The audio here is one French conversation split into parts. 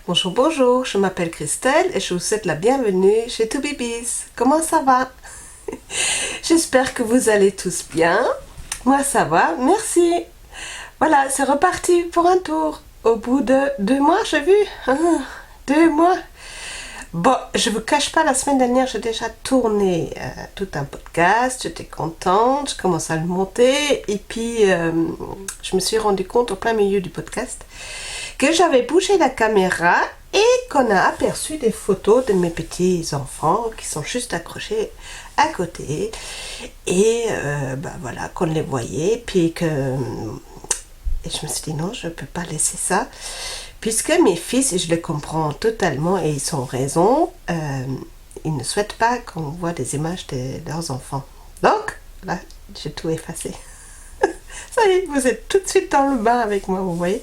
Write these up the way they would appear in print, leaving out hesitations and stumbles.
Bonjour, bonjour, je m'appelle Christelle et je vous souhaite la bienvenue chez To Babies. Comment ça va? J'espère que vous allez tous bien. Moi ça va, merci. Voilà, c'est reparti pour un tour. Au bout de 2 mois, j'ai vu. 2 mois. Bon, je vous cache pas, la semaine dernière, j'ai déjà tourné tout un podcast. J'étais contente, je commençais à le monter. Et puis, je me suis rendu compte au plein milieu du podcast que j'avais bougé la caméra et qu'on a aperçu des photos de mes petits enfants qui sont juste accrochés à côté. Et voilà, qu'on les voyait. Puis que... Et je me suis dit non, je ne peux pas laisser ça. Puisque mes fils, et je les comprends totalement et ils ont raison, ils ne souhaitent pas qu'on voit des images de leurs enfants. Donc, là, j'ai tout effacé. Ça y est, vous êtes tout de suite dans le bain avec moi, vous voyez.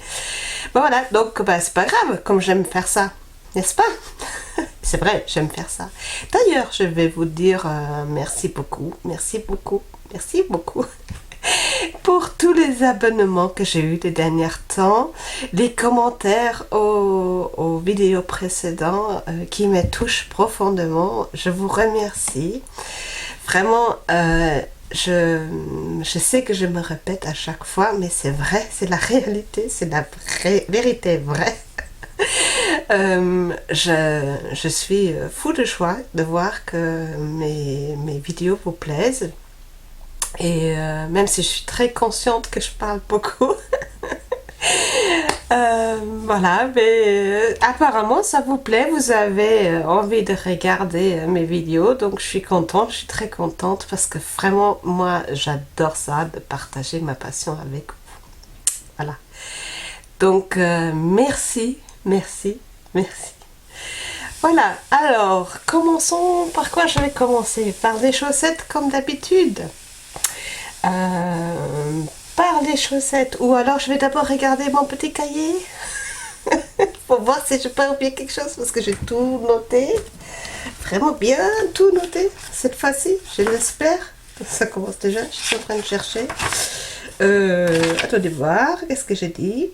Bon voilà, donc c'est pas grave, comme j'aime faire ça, n'est-ce pas? C'est vrai, j'aime faire ça. D'ailleurs, je vais vous dire merci beaucoup, merci beaucoup, merci beaucoup. Pour tous les abonnements que j'ai eu les derniers temps, les commentaires aux vidéos précédentes qui me touchent profondément, je vous remercie. Vraiment, je sais que je me répète à chaque fois, mais c'est vrai, c'est la réalité, c'est la vérité vraie. Je suis fou de joie de voir que mes vidéos vous plaisent. Et même si je suis très consciente que je parle beaucoup, voilà, mais apparemment ça vous plaît, vous avez envie de regarder mes vidéos, donc je suis contente, je suis très contente parce que vraiment moi j'adore ça, de partager ma passion avec vous. Voilà, donc merci, merci, merci. Voilà, alors commençons, par quoi je vais commencer? Par des chaussettes comme d'habitude. Par les chaussettes, ou alors je vais d'abord regarder mon petit cahier pour voir si je peux oublier quelque chose parce que j'ai tout noté, vraiment bien tout noté cette fois-ci, je l'espère. Ça commence déjà, je suis en train de chercher. Attendez voir, qu'est-ce que j'ai dit?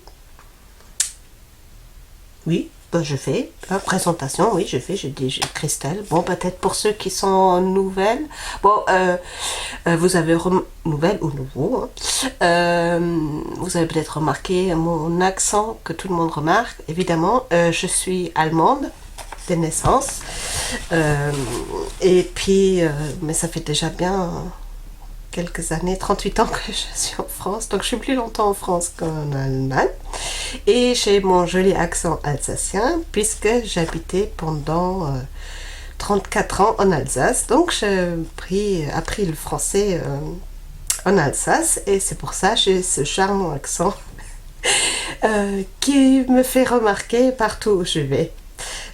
Oui, ben je fais la présentation, oui, j'ai dit Christelle. Bon, peut-être pour ceux qui sont nouvelles, bon, vous avez nouvelles ou nouveau, hein, vous avez peut-être remarqué mon accent que tout le monde remarque. Évidemment, je suis allemande de naissance, et puis, mais ça fait déjà bien quelques années, 38 ans que je suis en France, donc je suis plus longtemps en France qu'en Allemagne, et j'ai mon joli accent alsacien puisque j'habitais pendant 34 ans en Alsace, donc j'ai appris le français en Alsace, et c'est pour ça que j'ai ce charmant accent qui me fait remarquer partout où je vais.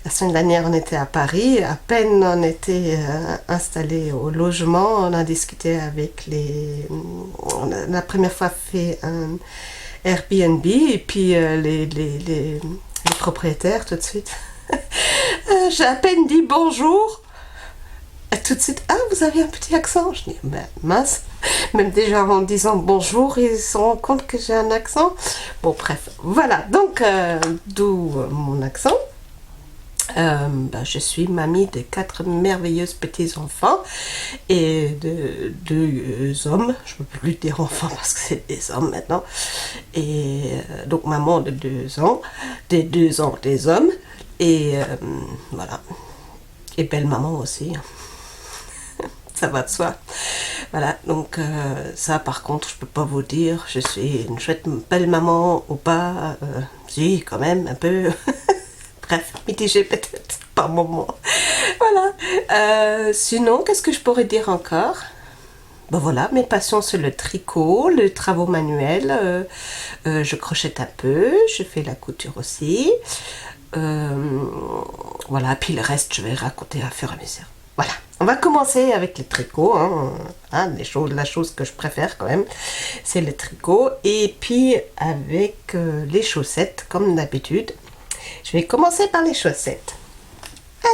La semaine dernière, on était à Paris. À peine on était installé au logement, on a discuté avec on a la première fois fait un Airbnb, et puis les propriétaires tout de suite. J'ai à peine dit bonjour. Et tout de suite, ah, vous avez un petit accent. Je dis, ben, mince. Même déjà en disant bonjour, ils se rendent compte que j'ai un accent. Bon, bref, voilà. Donc, d'où mon accent. Je suis mamie de 4 merveilleux petits-enfants et de 2 hommes. Je ne peux plus dire enfants parce que c'est des hommes maintenant. Et donc maman de 2 ans, des 2 ans des hommes. Et voilà. Et belle maman aussi. Ça va de soi. Voilà, donc ça par contre je peux pas vous dire, je suis une chouette belle maman ou pas, si quand même un peu. Bref, mitigé peut-être par moment. Voilà. Sinon, qu'est-ce que je pourrais dire encore? Ben voilà, mes passions c'est le tricot, les travaux manuels. Je crochète un peu, je fais la couture aussi. Voilà, puis le reste, je vais raconter à fur et à mesure. Voilà, on va commencer avec les tricots. La chose que je préfère quand même, c'est les tricots. Et puis avec les chaussettes, comme d'habitude. Je vais commencer par les chaussettes.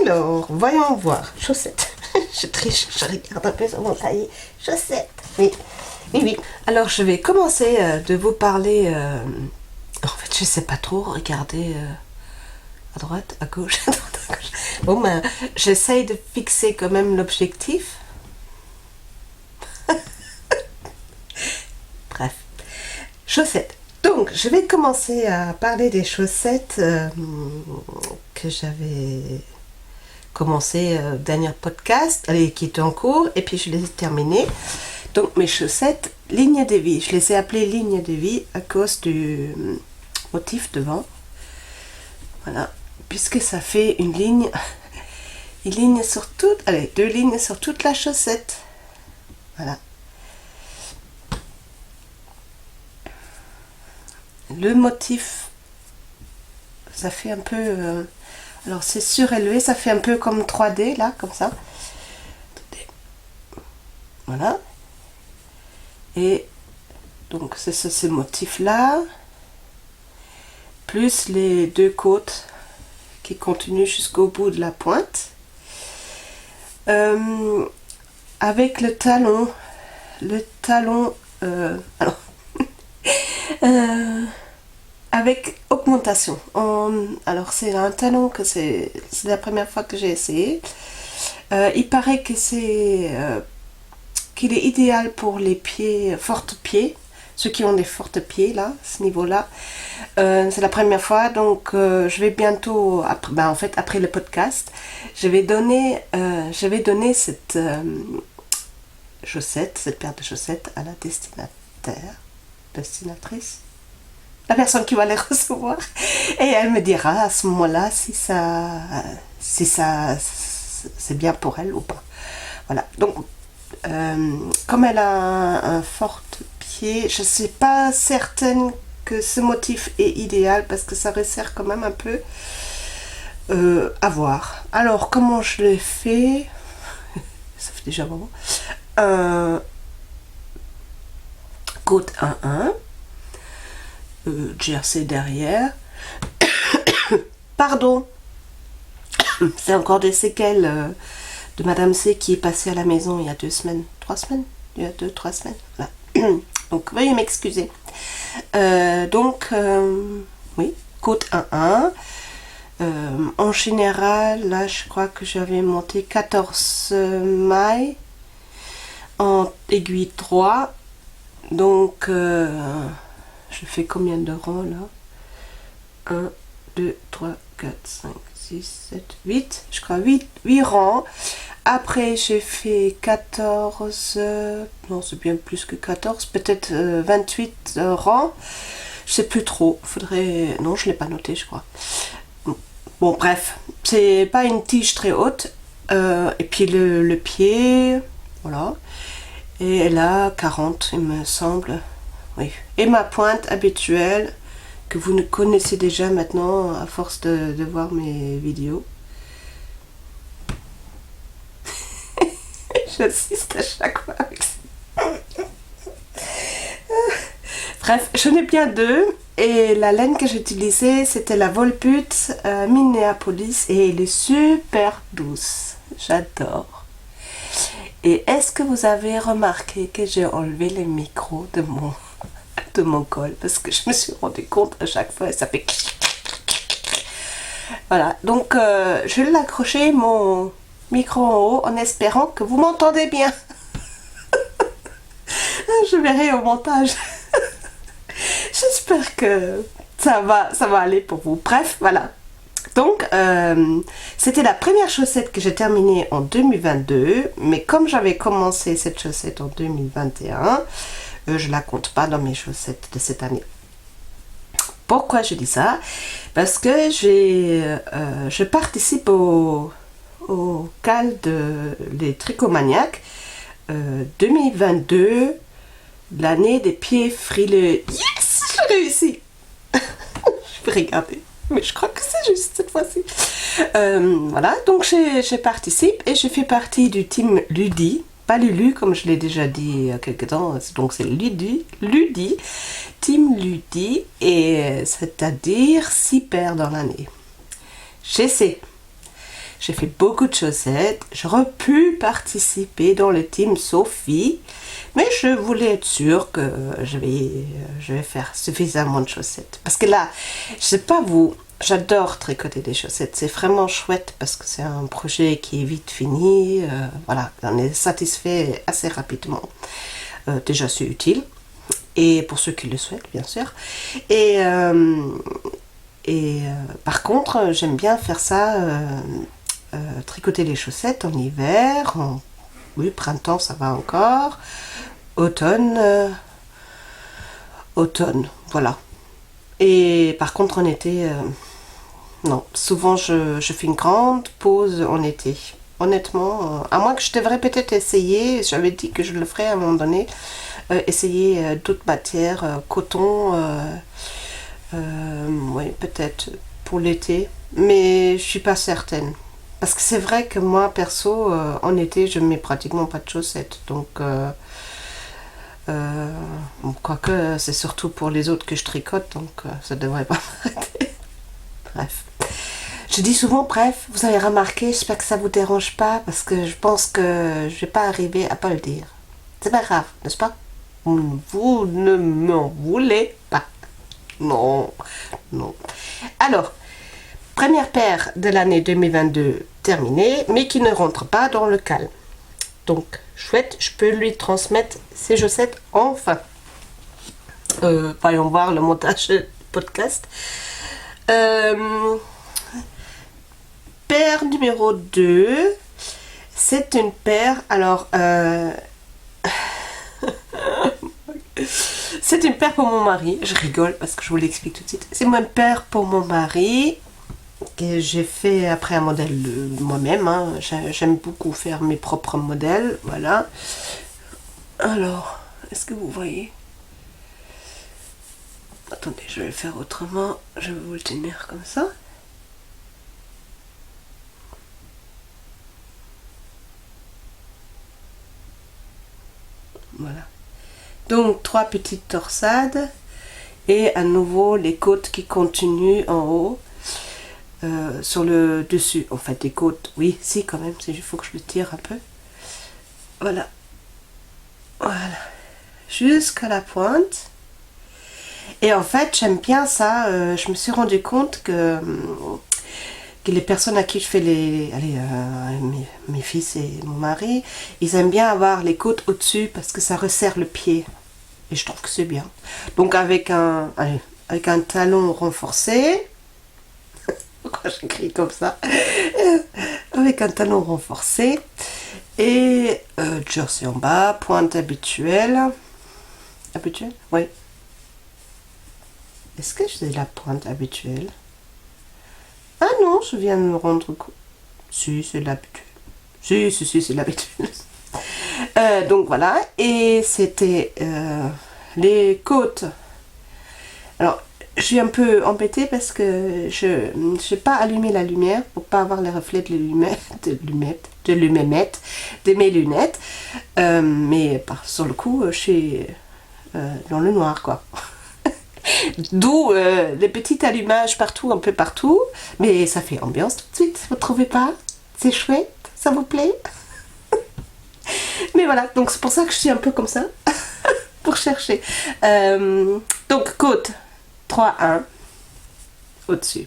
Alors, voyons voir. Chaussettes. Je triche, je regarde un peu sur mon cahier. Chaussettes. Oui, oui, oui. Alors, je vais commencer de vous parler... En fait, je sais pas trop. Regardez à droite, à gauche, à droite, à gauche. Bon, ben, j'essaye de fixer quand même l'objectif. Bref. Chaussettes. Donc, je vais commencer à parler des chaussettes que j'avais commencé dernier podcast, qui était en cours, et puis je les ai terminées. Donc, mes chaussettes, ligne de vie. Je les ai appelées ligne de vie à cause du motif devant. Voilà. Puisque ça fait une ligne sur toute, allez, 2 lignes sur toute la chaussette. Voilà. Le motif, ça fait un peu, alors c'est surélevé, ça fait un peu comme 3D là, comme ça. Voilà. Et donc c'est ce motif là, plus les 2 côtes qui continuent jusqu'au bout de la pointe. Avec le talon, alors, avec augmentation. Alors c'est un talon que c'est la première fois que j'ai essayé. Il paraît que qu'il est idéal pour les pieds, fortes pieds, ceux qui ont des fortes pieds là, ce niveau-là. C'est la première fois, donc je vais bientôt, après le podcast, je vais donner cette cette paire de chaussettes à la destinatrice, la personne qui va les recevoir, et elle me dira à ce moment-là si ça c'est bien pour elle ou pas. Voilà, donc comme elle a un fort pied, je ne suis pas certaine que ce motif est idéal parce que ça resserre quand même un peu à voir. Alors comment je l'ai fait? Ça fait déjà un moment. Côte 1-1, jersey derrière. Pardon, c'est encore des séquelles de Madame C qui est passée à la maison il y a 2 semaines, 3 semaines, il y a 2-3 semaines. Voilà. Donc veuillez m'excuser. Oui, côte 1-1. En général, là je crois que j'avais monté 14 mailles en aiguille 3. Donc je fais combien de rangs là? 1, 2, 3, 4, 5, 6, 7, 8. Je crois 8 rangs. Après j'ai fait 14, non c'est bien plus que 14, peut-être 28 rangs. Je sais plus trop, faudrait... Non, je ne l'ai pas noté je crois. Bon bref, c'est pas une tige très haute. Et puis le pied, voilà. Et elle a 40 il me semble. Oui. Et ma pointe habituelle, que vous ne connaissez déjà maintenant à force de voir mes vidéos. J'insiste à chaque fois avec ça. Bref, j'en ai bien 2 et la laine que j'utilisais c'était la Volput Minneapolis et elle est super douce. J'adore. Et est-ce que vous avez remarqué que j'ai enlevé les micros de mon col parce que je me suis rendu compte à chaque fois et ça fait... Voilà, donc je vais l'accrocher mon micro en haut en espérant que vous m'entendez bien. Je verrai au montage. J'espère que ça va aller pour vous. Bref, voilà. Donc, c'était la première chaussette que j'ai terminée en 2022. Mais comme j'avais commencé cette chaussette en 2021, je ne la compte pas dans mes chaussettes de cette année. Pourquoi je dis ça? Parce que je participe au CAL de les Tricomaniacs 2022, l'année des pieds frileux. Yes, j'ai réussi. Je peux regarder. Mais je crois que c'est juste cette fois-ci. Voilà, donc je participe et je fais partie du team Ludi. Pas Lulu, comme je l'ai déjà dit il y a quelques temps. Donc c'est Ludi. Team Ludi. Et c'est-à-dire 6 paires dans l'année. J'essaie. J'ai fait beaucoup de chaussettes. J'aurais pu participer dans le team Sophie. Mais je voulais être sûre que je vais faire suffisamment de chaussettes. Parce que là, je sais pas vous, j'adore tricoter des chaussettes. C'est vraiment chouette parce que c'est un projet qui est vite fini. Voilà, on est satisfait assez rapidement. Déjà, c'est utile. Et pour ceux qui le souhaitent, bien sûr. Et par contre, j'aime bien faire ça, tricoter les chaussettes en hiver, oui, printemps, ça va encore. Automne, voilà. Et par contre, en été, non. Souvent, je fais une grande pause en été. Honnêtement, à moins que je devrais peut-être essayer, j'avais dit que je le ferais à un moment donné, essayer d'autres matières, coton, oui, peut-être pour l'été. Mais je suis pas certaine. Parce que c'est vrai que moi, perso, en été, je mets pratiquement pas de chaussettes. Donc, quoique, c'est surtout pour les autres que je tricote, donc ça devrait pas m'arrêter. Bref. Je dis souvent bref, vous avez remarqué, j'espère que ça vous dérange pas, parce que je pense que je vais pas arriver à pas le dire. C'est pas grave, n'est-ce pas? Vous ne m'en voulez pas. Non, non. Alors, première paire de l'année 2022 terminée, mais qui ne rentre pas dans le calme. Donc, chouette, je peux lui transmettre ses chaussettes enfin. Voyons voir le montage podcast. Paire numéro 2. C'est une paire, alors... c'est une paire pour mon mari. Je rigole parce que je vous l'explique tout de suite. C'est une paire pour mon mari. Que j'ai fait après un modèle moi-même, hein. J'aime beaucoup faire mes propres modèles, voilà. Alors, est-ce que vous voyez? Attendez, je vais le faire autrement, je vais vous le tenir comme ça. Voilà. Donc, 3 petites torsades et à nouveau les côtes qui continuent en haut. Sur le dessus, en fait, des côtes, oui, si, quand même, il faut que je le tire un peu. Voilà. Voilà. Jusqu'à la pointe. Et en fait, j'aime bien ça. Je me suis rendu compte que les personnes à qui je fais mes fils et mon mari, ils aiment bien avoir les côtes au-dessus parce que ça resserre le pied. Et je trouve que c'est bien. Donc, avec un talon renforcé... Pourquoi j'écris comme ça? Avec un talon renforcé et jersey en bas, pointe habituelle. Habituelle? Oui. Est-ce que j'ai la pointe habituelle? Ah non, je viens de me rendre compte. Si, c'est l'habituelle. Si, c'est l'habituelle. Donc voilà, et c'était les côtes. Alors, je suis un peu embêtée parce que je n'ai pas allumé la lumière pour pas avoir les reflets de mes lunettes. Mais sur le coup, je suis dans le noir, quoi. D'où les petits allumages partout, un peu partout. Mais ça fait ambiance tout de suite, vous trouvez pas? C'est chouette, ça vous plaît? Mais voilà, donc c'est pour ça que je suis un peu comme ça, pour chercher. Donc, côte 3-1 au-dessus.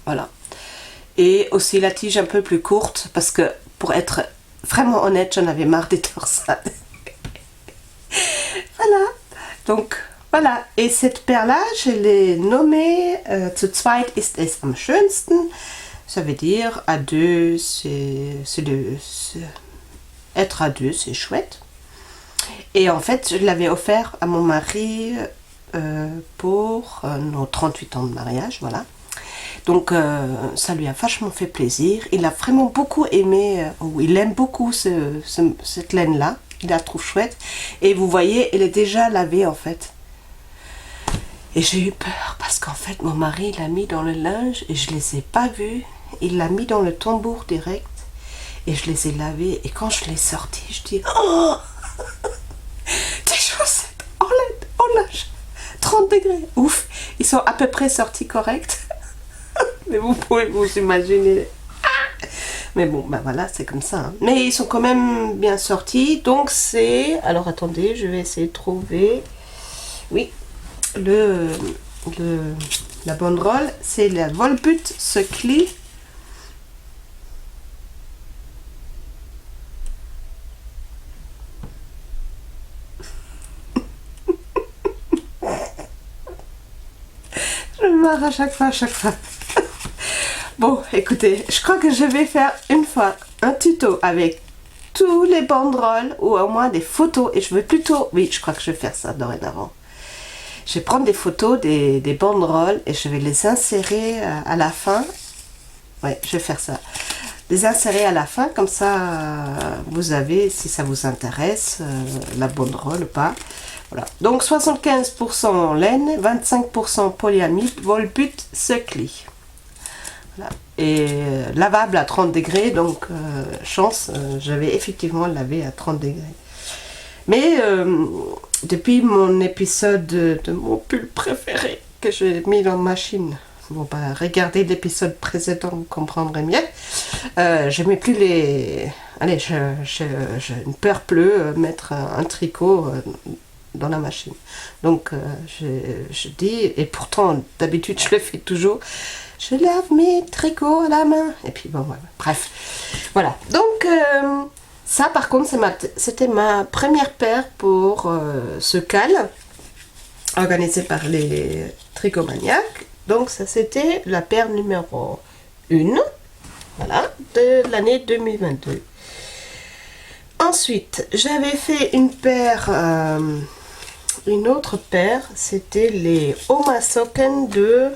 Voilà. Et aussi la tige un peu plus courte, parce que pour être vraiment honnête, j'en avais marre des torsades. Voilà. Donc, voilà. Et cette paire-là, je l'ai nommée Zu zweit ist es am schönsten. Ça veut dire à deux, être à deux, c'est chouette. Et en fait, je l'avais offert à mon mari pour nos 38 ans de mariage, voilà. Donc ça lui a vachement fait plaisir. Il a vraiment beaucoup aimé, il aime beaucoup cette laine-là. Il la trouve chouette. Et vous voyez, elle est déjà lavée en fait. Et j'ai eu peur parce qu'en fait, mon mari l'a mis dans le linge et je les ai pas vus. Il l'a mis dans le tambour direct et je les ai lavés. Et quand je l'ai sorti, je dis oh, des chaussettes en laine, en linge, 30 degrés. Ouf, ils sont à peu près sortis corrects. Mais vous pouvez vous imaginer. Mais bon, ben voilà, c'est comme ça. Hein. Mais ils sont quand même bien sortis. Donc c'est... Alors attendez, je vais essayer de trouver... Oui, la banderole, c'est la Volbut Söckli. Je me marre à chaque fois. Bon, écoutez, je crois que je vais faire une fois un tuto avec tous les banderoles ou au moins des photos. Et je veux plutôt... Oui, je crois que je vais faire ça dorénavant. Je vais prendre des photos des banderoles et je vais les insérer à la fin. Ouais, je vais faire ça. Les insérer à la fin, comme ça, vous avez, si ça vous intéresse, la banderole ou pas. Voilà. Donc 75% laine, 25% polyamide, Volbut Söckli. Voilà. Et lavable à 30 degrés, donc chance, j'avais effectivement lavé à 30 degrés. Mais depuis mon épisode de mon pull préféré que j'ai mis dans ma machine, bon bah regardez l'épisode précédent, vous comprendrez mieux. Je mets plus les... Allez, j'ai une peur bleue mettre un tricot dans la machine. Donc je dis, et pourtant d'habitude je le fais toujours, je lave mes tricots à la main. Et puis bon, voilà. Bref. Voilà. Donc ça par contre c'était ma première paire pour ce cal organisé par les tricomaniacs. Donc ça c'était la paire numéro 1, voilà, de l'année 2022. Ensuite j'avais fait une paire, une autre paire, c'était les Oma Socken de,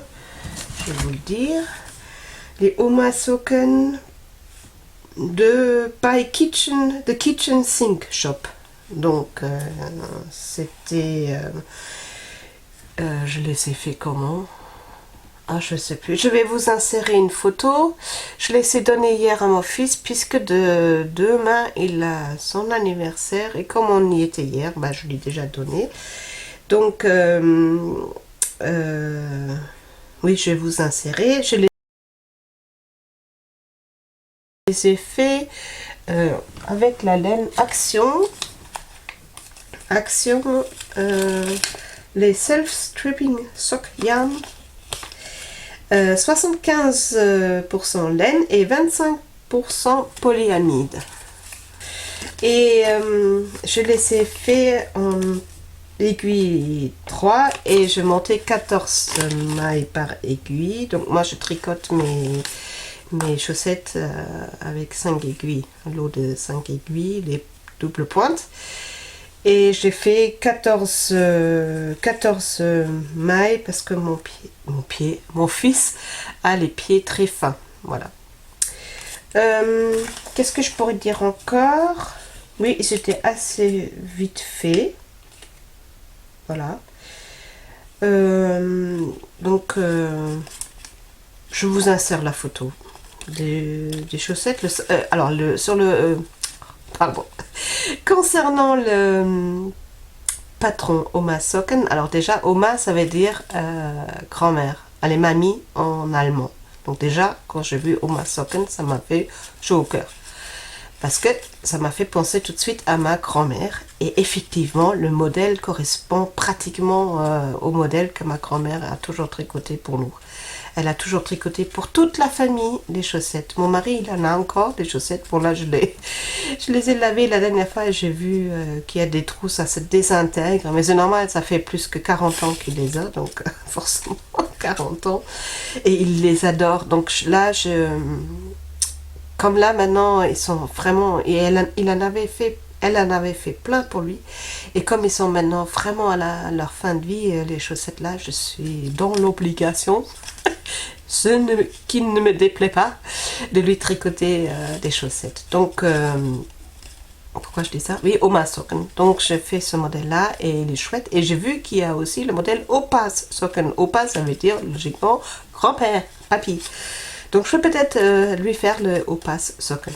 je vais vous le dire, les Oma Socken de by Kitchen, The Kitchen Sink Shop. Donc c'était, je les ai fait comment? Ah, je sais plus. Je vais vous insérer une photo. Je l'ai donné hier à mon fils puisque demain il a son anniversaire et comme on y était hier, bah, je l'ai déjà donné. Donc oui, je vais vous insérer. Je les ai fait avec la laine Action. Les Self-Stripping Sock Yarn. 75% laine et 25% polyamide. Et je les ai fait en aiguille 3 et je montais 14 mailles par aiguille. Donc moi je tricote mes chaussettes avec 5 aiguilles, un lot de 5 aiguilles, les doubles pointes. Et j'ai fait 14 mailles parce que mon fils a les pieds très fins. Voilà. Qu'est-ce que je pourrais dire encore? Oui, c'était assez vite fait. Voilà. Donc, je vous insère la photo des chaussettes. Pardon. Concernant le patron Oma Socken, alors déjà Oma ça veut dire grand-mère, elle est mamie en allemand. Donc déjà quand j'ai vu Oma Socken, ça m'a fait chaud au cœur. Parce que ça m'a fait penser tout de suite à ma grand-mère. Et effectivement, le modèle correspond pratiquement au modèle que ma grand-mère a toujours tricoté pour nous. Elle a toujours tricoté pour toute la famille des chaussettes. Mon mari, il en a encore des chaussettes. Bon là, je les ai lavées la dernière fois et j'ai vu qu'il y a des trous, ça se désintègre. Mais c'est normal, ça fait plus que 40 ans qu'il les a. Donc forcément, 40 ans. Et il les adore. Donc là, comme là maintenant, ils sont vraiment... Et elle en avait fait plein pour lui. Et comme ils sont maintenant vraiment à leur fin de vie, les chaussettes là, je suis dans l'obligation, qui ne me déplaît pas, de lui tricoter des chaussettes. Donc Pourquoi je dis ça? Oui, Oma Socken. Donc je fais ce modèle-là et il est chouette. Et j'ai vu qu'il y a aussi le modèle Opas Socken. Opa, ça veut dire logiquement grand-père, papy. Donc je vais peut-être lui faire le Opas Socken.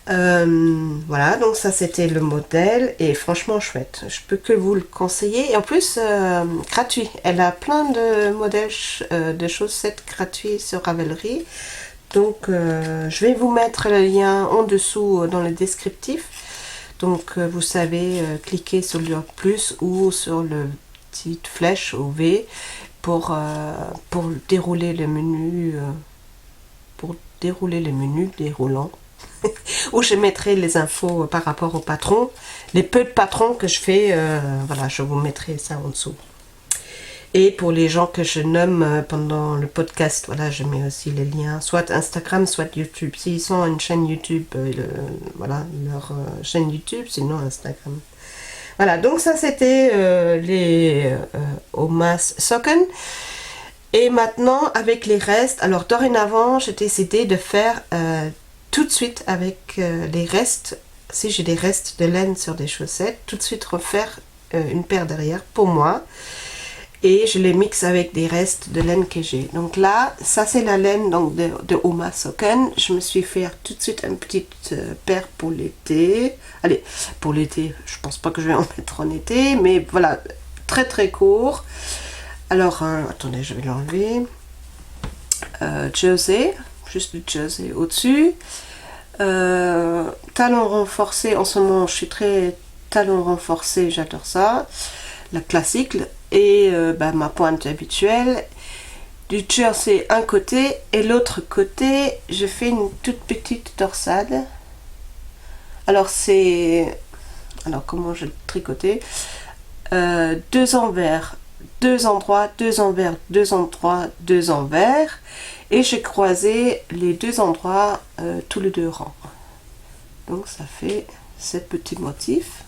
Voilà, donc ça c'était le modèle et franchement chouette. Je peux que vous le conseiller. Et en plus, gratuit. Elle a plein de modèles de chaussettes gratuits sur Ravelry. Donc je vais vous mettre le lien en dessous dans le descriptif. Donc vous savez cliquer sur le plus ou sur le petite flèche au V pour dérouler le menu déroulant. Où je mettrai les infos par rapport au patron. Les peu de patrons que je fais, voilà, je vous mettrai ça en dessous. Et pour les gens que je nomme pendant le podcast, voilà, je mets aussi les liens, soit Instagram, soit YouTube. S'ils sont une chaîne YouTube, voilà, leur chaîne YouTube, sinon Instagram. Voilà, donc ça c'était les Omas Socken. Et maintenant, avec les restes, alors dorénavant, j'ai décidé de faire tout de suite avec les restes, si j'ai des restes de laine sur des chaussettes, tout de suite refaire une paire derrière pour moi. Et je les mixe avec des restes de laine que j'ai. Donc là, ça c'est la laine donc de Oma Socken. Je me suis fait tout de suite une petite paire pour l'été. Allez, pour l'été, je pense pas que je vais en mettre en été, mais voilà, très très court. Alors, attendez, je vais l'enlever. Jersey, juste du jersey au-dessus. Talons renforcés, en ce moment je suis très talons renforcés, j'adore ça. La classique. Et ma pointe habituelle, du jersey un côté et l'autre côté je fais une toute petite torsade. Alors comment je tricotais, deux envers, deux endroits, deux envers, deux endroits, deux envers, et j'ai croisé les deux endroits tous les deux rangs. Donc ça fait ces petits motifs.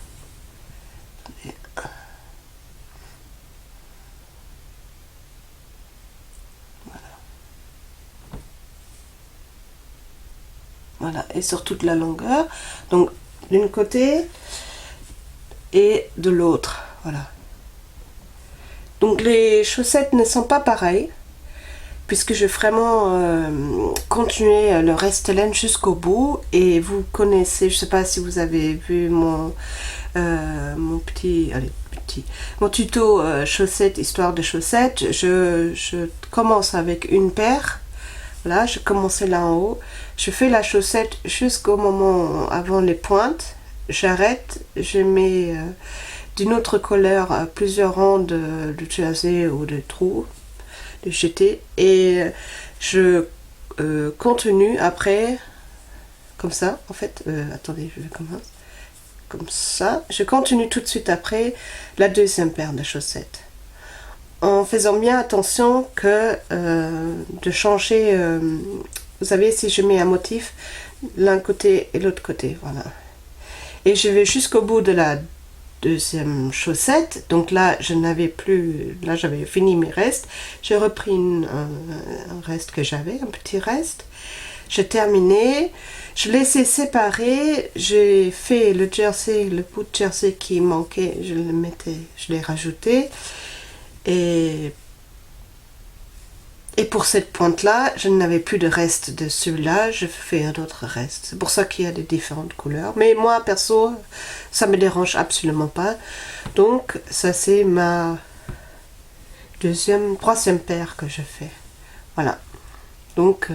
Voilà, et sur toute la longueur, donc d'un côté et de l'autre, voilà. Donc les chaussettes ne sont pas pareilles, puisque je vais vraiment continuer le reste laine jusqu'au bout. Et vous connaissez, je ne sais pas si vous avez vu mon tuto chaussettes, histoire de chaussettes. Je commence avec une paire. Là, je commençais là en haut, je fais la chaussette jusqu'au moment avant les pointes, j'arrête, je mets d'une autre couleur plusieurs rangs de jersey ou de trous, de jeté, et je continue après, comme ça, en fait, attendez, je commence, comme ça, je continue tout de suite après la deuxième paire de chaussettes. En faisant bien attention que de changer, vous savez, si je mets un motif l'un côté et l'autre côté, voilà. Et je vais jusqu'au bout de la deuxième chaussette. Donc là, je n'avais plus, là j'avais fini mes restes. J'ai repris un reste que j'avais, un petit reste. J'ai terminé, je laissais séparer, j'ai fait le jersey, le bout de jersey qui manquait, je l'ai rajouté. Et pour cette pointe-là, je n'avais plus de reste de celui-là, je fais un autre reste. C'est pour ça qu'il y a des différentes couleurs. Mais moi, perso, ça me dérange absolument pas. Donc, ça c'est ma troisième paire que je fais. Voilà. Donc,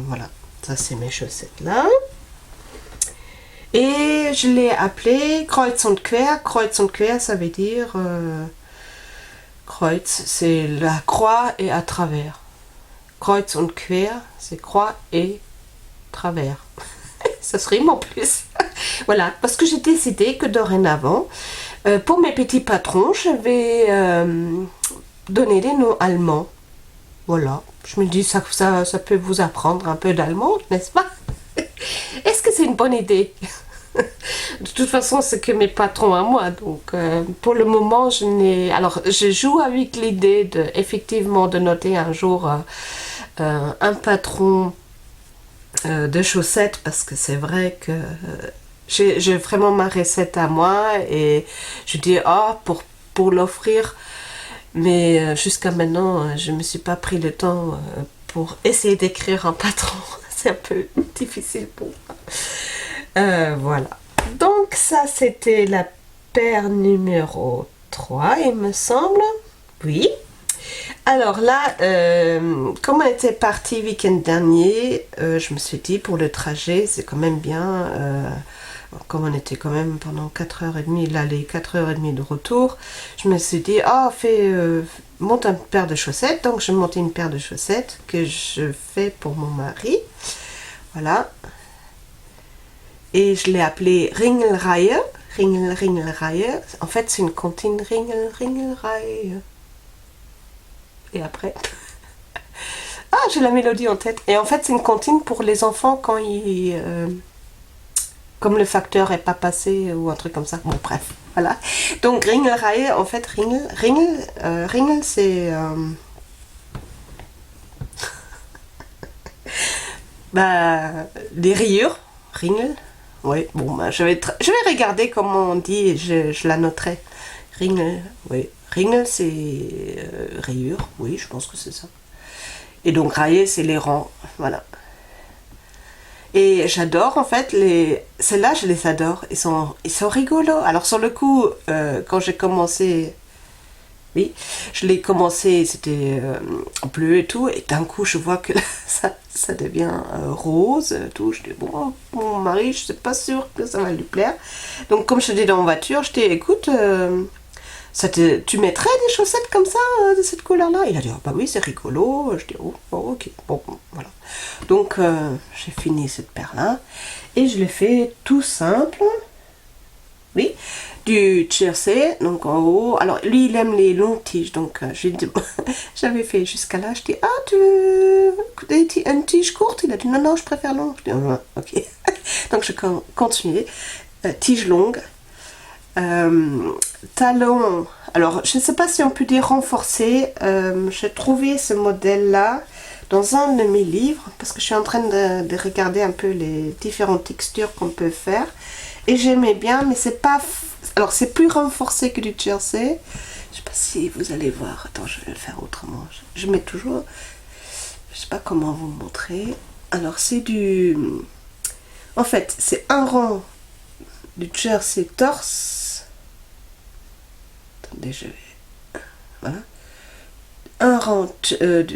voilà. Ça c'est mes chaussettes là. Et je l'ai appelé Kreuz und Quer. Kreuz und Quer, ça veut dire... Kreuz, c'est la croix et à travers. Kreuz und Quer, c'est croix et travers. Ça se rime en plus. Voilà, parce que j'ai décidé que dorénavant, pour mes petits patrons, je vais donner des noms allemands. Voilà, je me dis ça peut vous apprendre un peu d'allemand, n'est-ce pas? Est-ce que c'est une bonne idée? De toute façon, c'est que mes patrons à moi. Donc, pour le moment, alors, je joue avec l'idée effectivement de noter un jour un patron de chaussettes, parce que c'est vrai que J'ai vraiment ma recette à moi et je dis pour l'offrir, mais jusqu'à maintenant je me suis pas pris le temps pour essayer d'écrire un patron. C'est un peu difficile pour moi. Voilà. Donc ça c'était la paire numéro 3 il me semble. Oui. Alors là, comme on était parti week-end dernier, je me suis dit pour le trajet, c'est quand même bien, comme on était quand même pendant 4h30 l'aller, 4h30 de retour, je me suis dit, monte une paire de chaussettes. Donc je montais une paire de chaussettes que je fais pour mon mari. Voilà. Et je l'ai appelée Ringelreihe. Ringelreihe. En fait, c'est une comptine Ringelreihe. Et après, j'ai la mélodie en tête. Et en fait, c'est une comptine pour les enfants quand ils, comme le facteur est pas passé ou un truc comme ça. Bon, bref, voilà. Donc Ringelreihe, en fait, Ringel, c'est des rayures. Ringel. Oui. Bon, je vais regarder comment on dit. Et je la noterai. Ringel. Oui. Ringel, c'est rayures. Oui, je pense que c'est ça. Et donc railler, c'est les rangs, voilà. Et j'adore en fait celles-là, je les adore. Ils sont rigolos. Alors sur le coup, quand j'ai commencé, oui, je l'ai commencé, c'était bleu et tout, et d'un coup je vois que ça devient rose, tout. Je dis bon, mon mari, je suis pas sûre que ça va lui plaire. Donc comme je dis dans la voiture, je dis écoute. Tu mettrais des chaussettes comme ça, de cette couleur-là? Il a dit, bah oui, c'est rigolo. Je dis, ok, bon, voilà. Donc, j'ai fini cette paire-là. Et je l'ai fait tout simple. Oui, du jersey, donc en haut. Alors, lui, il aime les longues tiges. Donc, j'avais fait jusqu'à là. Je dis, tu veux une tige courte? Il a dit, non, je préfère longue. Je dis, ok. Donc, je continue. Tige longue. Talons, alors je ne sais pas si on peut dire renforcé. J'ai trouvé ce modèle là dans un de mes livres parce que je suis en train de regarder un peu les différentes textures qu'on peut faire et j'aimais bien, mais c'est pas, alors c'est plus renforcé que du jersey. Je sais pas si vous allez voir. Attends, je vais le faire autrement. Je mets toujours, je sais pas comment vous montrer. Alors c'est en fait c'est un rang du jersey torse. Attendez, je vais... Voilà. Un rang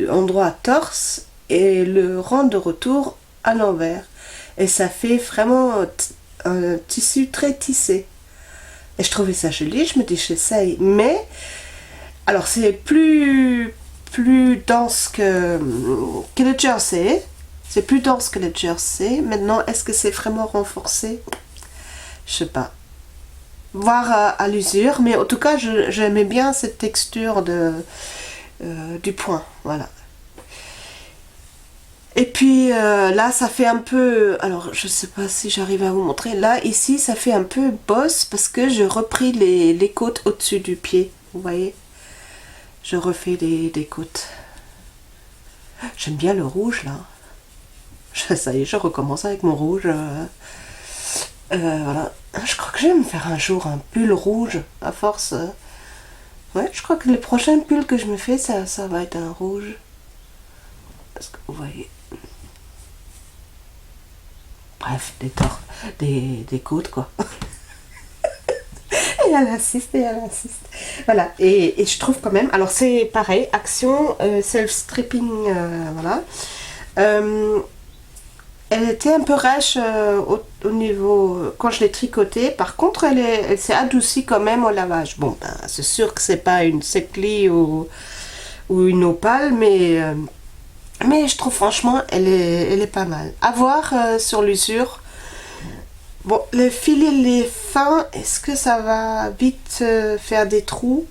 endroit torse et le rang de retour à l'envers. Et ça fait vraiment un tissu très tissé. Et je trouvais ça joli, je me dis j'essaye. Mais, alors c'est plus dense que le jersey. C'est plus dense que le jersey. Maintenant, est-ce que c'est vraiment renforcé? Je sais pas. Voir à l'usure, mais en tout cas j'aimais bien cette texture du point, voilà. Et puis là ça fait un peu, alors je sais pas si j'arrive à vous montrer, là ici ça fait un peu bosse parce que je repris les côtes au-dessus du pied, vous voyez, je refais des côtes. J'aime bien le rouge là, ça y est, je recommence avec mon rouge. Voilà. Je crois que je vais me faire un jour un pull rouge à force. Ouais, je crois que les prochains pulls que je me fais, ça va être un rouge. Parce que vous voyez. Bref, des côtes quoi. Et elle insiste. Voilà. Et je trouve quand même. Alors c'est pareil, action, self-stripping, voilà. Elle était un peu rêche au niveau quand je l'ai tricotée. Par contre, elle s'est adoucie quand même au lavage. Bon, c'est sûr que c'est pas une Secli ou une opale, mais je trouve franchement, elle est pas mal. À voir sur l'usure. Bon, le fil il est fin. Est-ce que ça va vite faire des trous?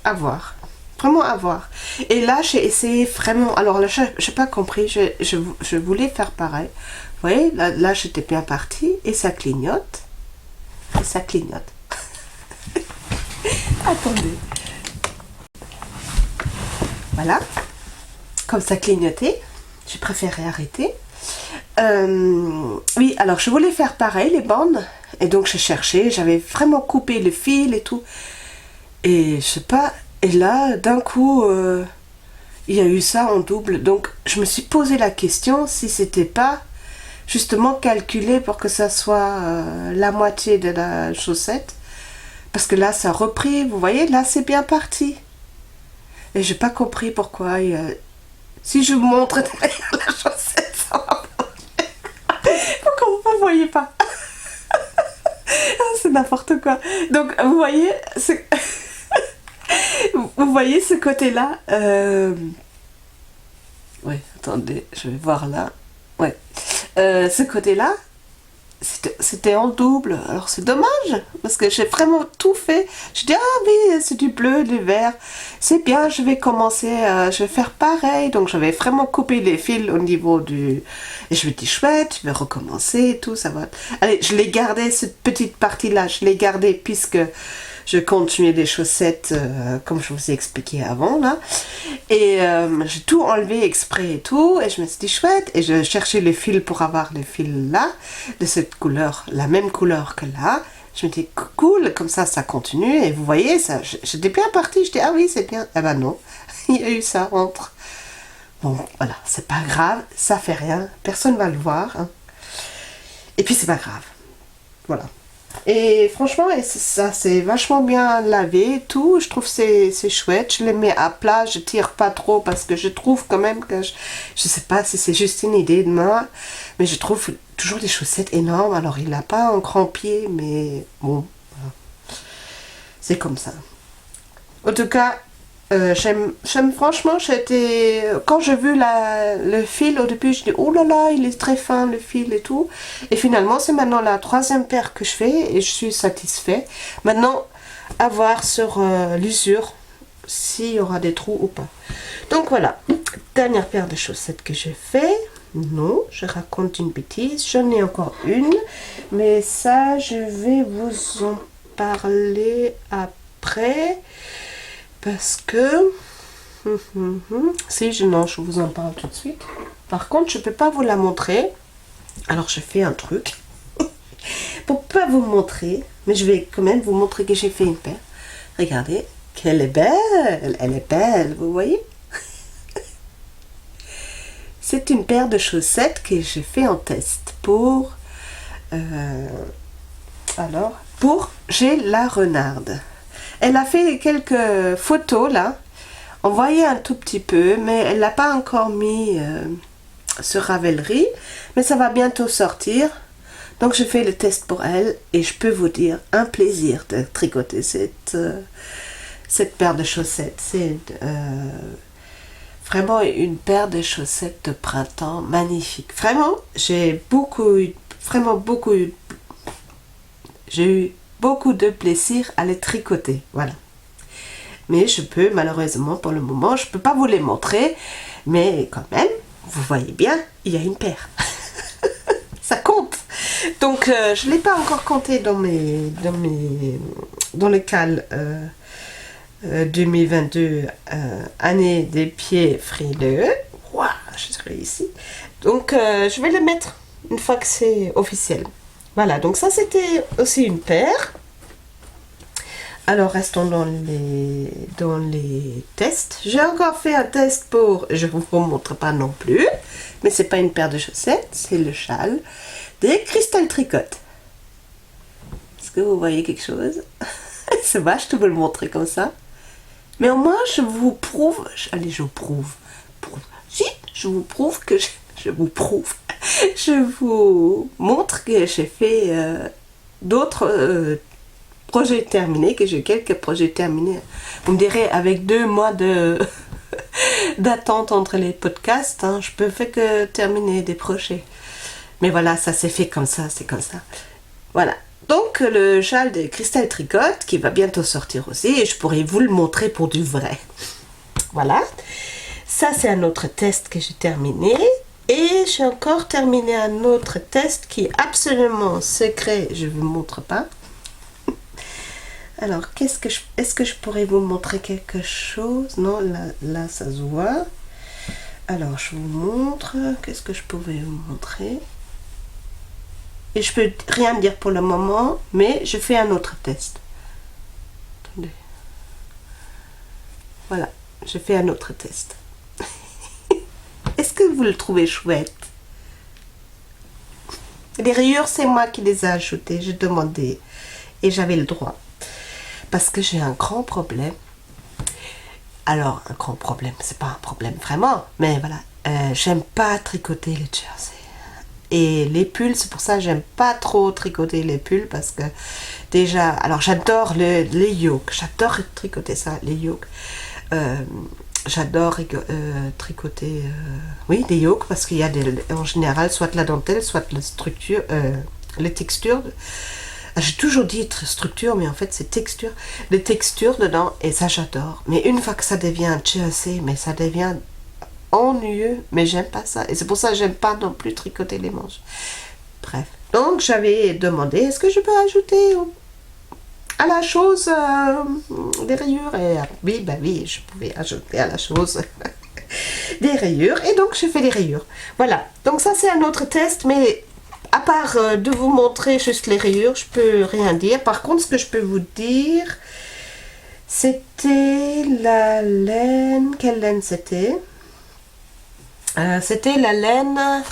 À voir. Vraiment à voir. Et là, j'ai essayé vraiment... Alors là, je n'ai pas compris. Je voulais faire pareil. Vous voyez, là j'étais bien partie. Et ça clignote. Et ça clignote. Attendez. Voilà. Comme ça clignotait. J'ai préféré arrêter. Oui, alors je voulais faire pareil, les bandes. Et donc j'ai cherché, j'avais vraiment coupé le fil et tout. Et je sais pas, et là, d'un coup, il y a eu ça en double. Donc je me suis posé la question si c'était pas justement calculé pour que ça soit la moitié de la chaussette. Parce que là, ça a repris, vous voyez, là c'est bien parti. Et j'ai pas compris pourquoi. Si je vous montre derrière la chaussette, ça va pas. Pourquoi vous ne voyez pas? C'est n'importe quoi. Donc, vous voyez, vous voyez ce côté-là. Ouais, attendez, je vais voir là. Ouais. Ce côté-là, c'était en double. Alors c'est dommage, parce que j'ai vraiment tout fait. Je dis, ah oui, c'est du bleu, du vert. C'est bien, je vais commencer, je vais faire pareil. Donc j'avais vraiment coupé les fils au niveau du... Et je me dis, chouette, je vais recommencer et tout, ça va. Allez, je l'ai gardé, cette petite partie-là, je l'ai gardée puisque je continuais les chaussettes, comme je vous ai expliqué avant, là. Et j'ai tout enlevé exprès et tout, et je me suis dit chouette, et je cherchais les fils pour avoir les fils là, de cette couleur, la même couleur que là. Je me dis cool, comme ça continue, et vous voyez, ça, j'étais bien partie, je dis ah oui c'est bien, eh ben non, il y a eu ça entre. Bon voilà, c'est pas grave, ça fait rien, personne va le voir, hein. Et puis c'est pas grave, voilà. Et franchement, ça c'est vachement bien lavé et tout. Je trouve c'est chouette. Je les mets à plat, je tire pas trop parce que je trouve quand même que je sais pas si c'est juste une idée de moi, mais je trouve toujours les chaussettes énormes. Alors il n'a pas un grand pied, mais bon, voilà. C'est comme ça. En tout cas, j'aime franchement, quand j'ai vu le fil au début, je dis oh là là, il est très fin le fil et tout. Et finalement, c'est maintenant la 3e paire que je fais et je suis satisfait. Maintenant, à voir sur l'usure s'il y aura des trous ou pas. Donc voilà, dernière paire de chaussettes que j'ai fait. Non, je raconte une bêtise. J'en ai encore une, mais ça, je vais vous en parler après. Parce que... non, je vous en parle tout de suite. Par contre, je ne peux pas vous la montrer. Alors, je fais un truc. Pour pas vous montrer, mais je vais quand même vous montrer que j'ai fait une paire. Regardez, qu'elle est belle. Elle est belle, vous voyez? C'est une paire de chaussettes que j'ai fait en test pour... pour J'ai la renarde. Elle a fait quelques photos là. On voyait un tout petit peu, mais elle l'a pas encore mis sur Ravelry. Mais ça va bientôt sortir. Donc je fais le test pour elle et je peux vous dire un plaisir de tricoter cette paire de chaussettes. C'est vraiment une paire de chaussettes de printemps magnifique. Vraiment, j'ai eu beaucoup de plaisir à les tricoter, voilà. Mais je peux, malheureusement, pour le moment, je peux pas vous les montrer, mais quand même, vous voyez bien, il y a une paire. Ça compte. Donc, je l'ai pas encore compté dans le cal 2022, année des pieds frileux. Waouh, je serai ici. Donc, je vais le mettre une fois que c'est officiel. Voilà, donc ça c'était aussi une paire. Alors restons dans les tests. J'ai encore fait un test pour, je ne vous montre pas non plus, mais c'est pas une paire de chaussettes, c'est le châle des Crystal Tricot. Est-ce que vous voyez quelque chose? C'est vache de vous le montrer comme ça. Mais au moins je vous prouve, je vous montre que j'ai fait d'autres projets terminés, que j'ai quelques projets terminés. Vous me direz, avec 2 mois d'attente entre les podcasts, hein, je peux faire que terminer des projets. Mais voilà, ça s'est fait comme ça, c'est comme ça. Voilà. Donc le châle de Crystal Tricot qui va bientôt sortir aussi et je pourrais vous le montrer pour du vrai. Voilà. Ça c'est un autre test que j'ai terminé. Et j'ai encore terminé un autre test qui est absolument secret, je ne vous montre pas. Alors, est-ce que je pourrais vous montrer quelque chose? Non, là ça se voit. Alors, je vous montre. Qu'est-ce que je pouvais vous montrer? Et je peux rien dire pour le moment, mais je fais un autre test. Attendez. Voilà, je fais un autre test. Est-ce que vous le trouvez chouette? Les rayures, c'est moi qui les ai ajoutées. J'ai demandé et j'avais le droit. Parce que j'ai un grand problème. Alors, un grand problème, c'est pas un problème vraiment, mais voilà. J'aime pas tricoter les jerseys. Et les pulls, c'est pour ça que j'aime pas trop tricoter les pulls parce que déjà, alors j'adore les yokes, j'adore tricoter ça, les yokes. J'adore tricoter, oui, des yokes parce qu'il y a en général soit la dentelle, soit la structure, les textures. J'ai toujours dit structure, mais en fait c'est texture. Les textures dedans, et ça j'adore. Mais une fois que ça devient un jersey, mais ça devient ennuyeux, mais j'aime pas ça. Et c'est pour ça que j'aime pas non plus tricoter les manches. Bref. Donc j'avais demandé, est-ce que je peux ajouter à la chose des rayures? Et oui, bah oui, je pouvais ajouter à la chose des rayures. Et donc j'ai fait des rayures. Voilà. Donc ça c'est un autre test, mais à part de vous montrer juste les rayures, je peux rien dire. Par contre, ce que je peux vous dire, c'était la laine. Quelle laine c'était? C'était la laine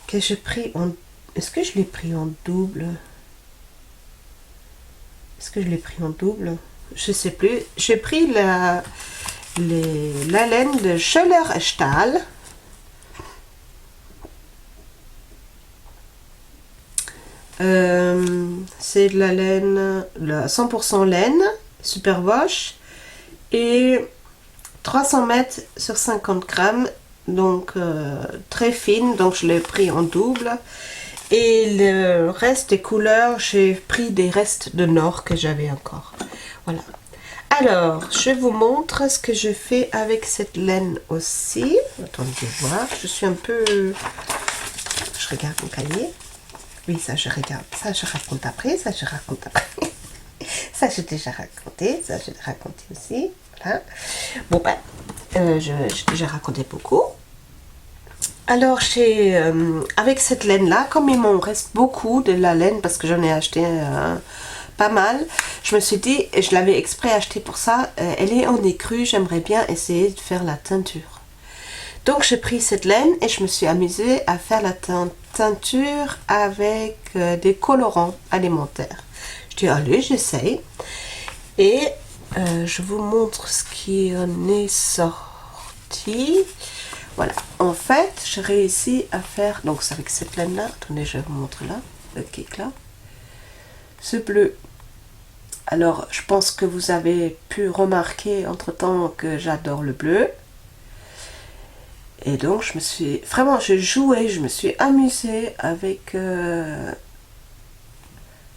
que j'ai pris en... Est-ce que je l'ai pris en double? Est-ce que je l'ai pris en double? Je sais plus. J'ai pris la laine de Schöller Stahl. C'est de la laine, la 100% laine, superwash, et 300 mètres sur 50 grammes, donc très fine, donc je l'ai pris en double. Et le reste des couleurs, j'ai pris des restes de Nord que j'avais encore. Voilà. Alors, je vous montre ce que je fais avec cette laine aussi. Attendez voir, je suis un peu... Je regarde mon cahier. Oui, ça je regarde, ça je raconte après, ça je raconte après. Ça j'ai déjà raconté, ça je l'ai raconté aussi. Voilà. Bon ben, j'ai déjà raconté beaucoup. Alors avec cette laine là, comme il m'en reste beaucoup de la laine, parce que j'en ai acheté pas mal, je me suis dit, et je l'avais exprès acheté pour ça, elle est en écrue, j'aimerais bien essayer de faire la teinture. Donc j'ai pris cette laine et je me suis amusée à faire la teinture avec des colorants alimentaires. Je dis allez, j'essaye. Et je vous montre ce qui en est sorti. Voilà, en fait j'ai réussi à faire, donc c'est avec cette laine là, attendez je vais vous montrer là, le cake là. Ce bleu. Alors je pense que vous avez pu remarquer entre temps que j'adore le bleu. Et donc, je me suis... Vraiment, j'ai joué, je me suis amusée avec le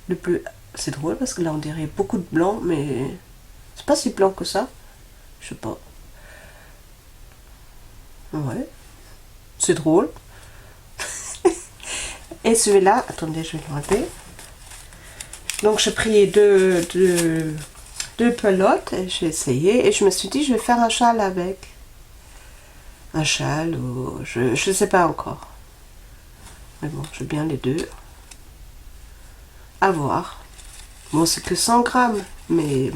bleu. C'est drôle parce que là, on dirait beaucoup de blanc, mais c'est pas si blanc que ça. Je sais pas. Ouais. C'est drôle. Et celui-là, attendez, je vais l'enlever. Donc, j'ai pris deux pelotes et j'ai essayé. Et je me suis dit, je vais faire un châle avec. Un châle ou je sais pas encore, mais bon, j'ai bien les deux à voir. Bon, c'est que 100 grammes, mais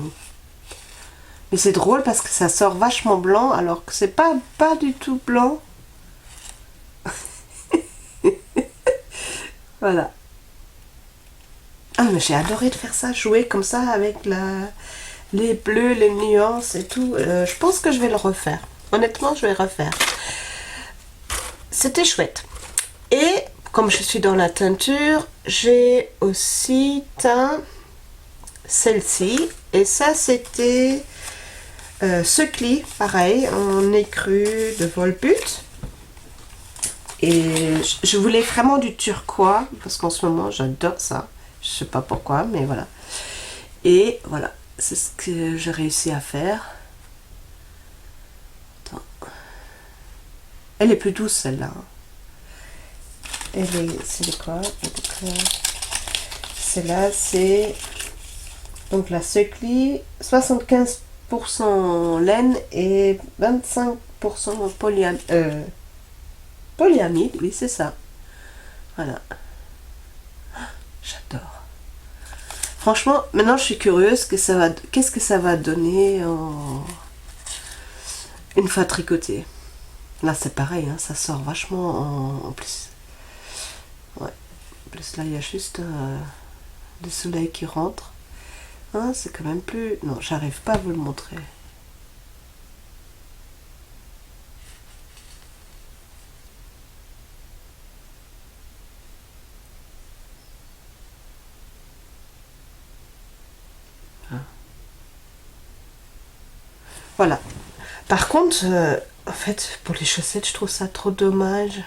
c'est drôle parce que ça sort vachement blanc alors que c'est pas du tout blanc. Voilà. Ah, mais j'ai adoré de faire ça, jouer comme ça avec les bleus, les nuances et tout. Je pense que je vais le refaire. Honnêtement, je vais refaire. C'était chouette. Et comme je suis dans la teinture, j'ai aussi teint celle-ci. Et ça, c'était Secli, pareil, en écru de Volput. Et je voulais vraiment du turquoise, parce qu'en ce moment, j'adore ça. Je sais pas pourquoi, mais voilà. Et voilà, c'est ce que j'ai réussi à faire. Elle est plus douce celle-là. C'est quoi? Celle-là, c'est donc la Secli, 75% laine et 25% 99% polyamide, oui c'est ça. Voilà. J'adore. Franchement, maintenant je suis curieuse qu'est-ce que ça va donner une fois tricoté. Là c'est pareil, hein, ça sort vachement en plus. Ouais. En plus là il y a juste le soleil qui rentre. Hein, c'est quand même plus... Non, j'arrive pas à vous le montrer. Voilà. Par contre, en fait, pour les chaussettes, je trouve ça trop dommage.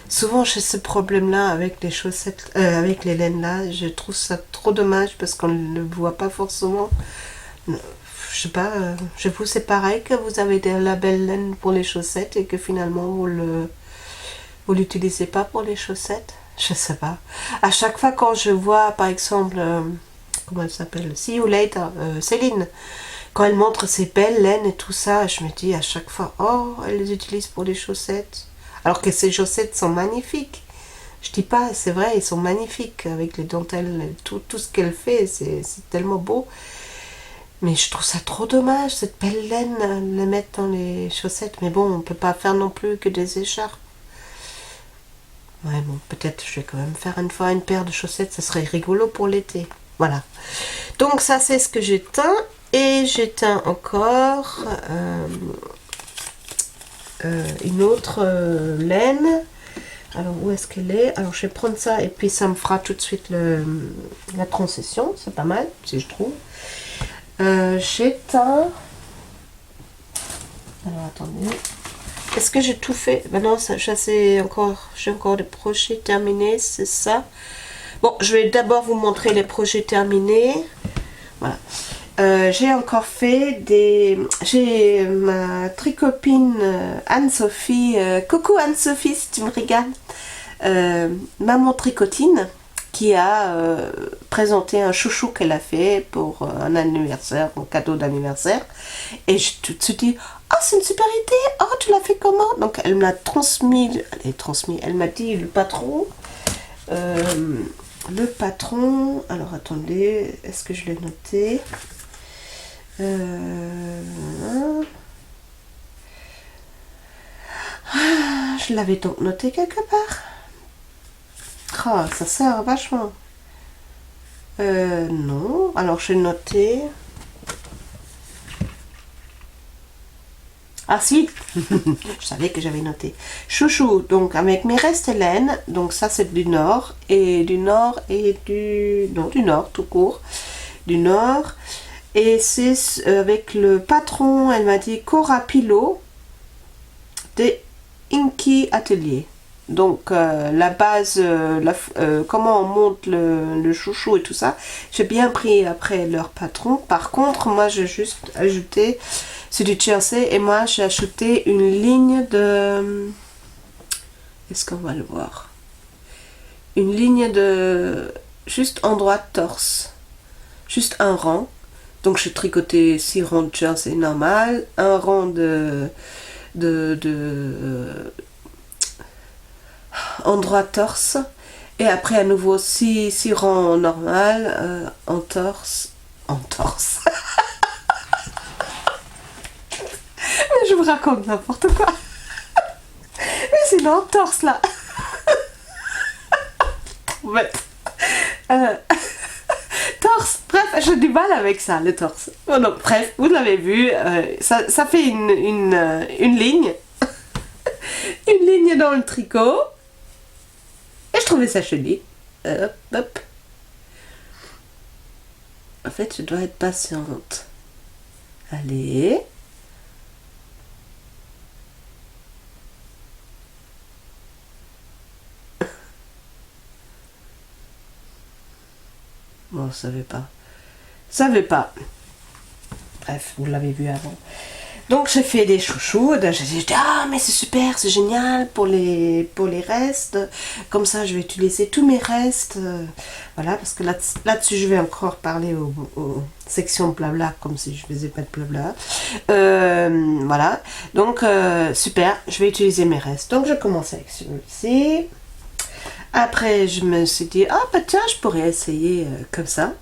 Souvent, j'ai ce problème-là avec les chaussettes, avec les laines là. Je trouve ça trop dommage parce qu'on ne le voit pas forcément. Je sais pas, chez vous c'est pareil que vous avez des labels laine pour les chaussettes et que finalement vous l'utilisez pas pour les chaussettes. Je sais pas. À chaque fois quand je vois, par exemple, comment elle s'appelle, See You Later, Céline. Quand elle montre ses belles laines et tout ça, je me dis à chaque fois, oh, elle les utilise pour les chaussettes. Alors que ces chaussettes sont magnifiques. Je dis pas, c'est vrai, elles sont magnifiques avec les dentelles, tout ce qu'elle fait, c'est tellement beau. Mais je trouve ça trop dommage, cette belle laine, les mettre dans les chaussettes. Mais bon, on peut pas faire non plus que des écharpes. Ouais, bon, peut-être je vais quand même faire une fois une paire de chaussettes, ça serait rigolo pour l'été. Voilà. Donc ça, c'est ce que j'ai teint. Et j'éteins encore une autre laine. Alors où est-ce qu'elle est? Alors je vais prendre ça et puis ça me fera tout de suite la transition. C'est pas mal si je trouve. J'éteins. Alors attendez. Est-ce que j'ai tout fait? Ben non, j'ai encore des projets terminés, c'est ça. Bon, je vais d'abord vous montrer les projets terminés. Voilà. J'ai encore fait j'ai ma tricopine Anne-Sophie, coucou Anne-Sophie si tu me regardes, maman tricotine, qui a présenté un chouchou qu'elle a fait pour un anniversaire, un cadeau d'anniversaire, et je tout de suite dit, oh c'est une super idée, oh tu l'as fait comment? Donc elle me l'a transmis, elle m'a dit le patron, alors attendez, est-ce que je l'ai noté? Je l'avais donc noté quelque part. Oh, ça sert vachement. Non. Alors, j'ai noté. Ah si, je savais que j'avais noté. Chouchou, donc avec mes restes laine, donc ça c'est du nord, et du nord et du nord tout court, du nord. Et c'est avec le patron, elle m'a dit Cora Pilot de Inky Atelier. Donc la base, comment on monte le chouchou et tout ça, j'ai bien pris après leur patron. Par contre, moi j'ai juste ajouté, c'est du jersey, et moi j'ai ajouté une ligne de... Est-ce qu'on va le voir? Une ligne de... juste endroit torse. Juste un rang. Donc j'ai tricoté 6 rangs de jersey normal, un rang de endroit torse, et après à nouveau 6 rangs normal en torse. Mais je vous raconte n'importe quoi. Mais c'est en torse là. Ouais. Torse, bref, j'ai du mal avec ça, le torse. Bon, donc, bref, vous l'avez vu, ça fait une ligne. Une ligne dans le tricot. Et je trouvais ça joli. Hop, hop. En fait, je dois être patiente. Allez. Bon, je savais pas. Bref, vous l'avez vu avant. Donc j'ai fait des chouchous, j'ai dit ah mais c'est super, c'est génial pour les restes, comme ça je vais utiliser tous mes restes, voilà, parce que là-dessus je vais encore parler aux sections blabla comme si je faisais pas de blabla, voilà, donc super, je vais utiliser mes restes, donc je commence avec celui-ci, après je me suis dit ah bah tiens je pourrais essayer comme ça.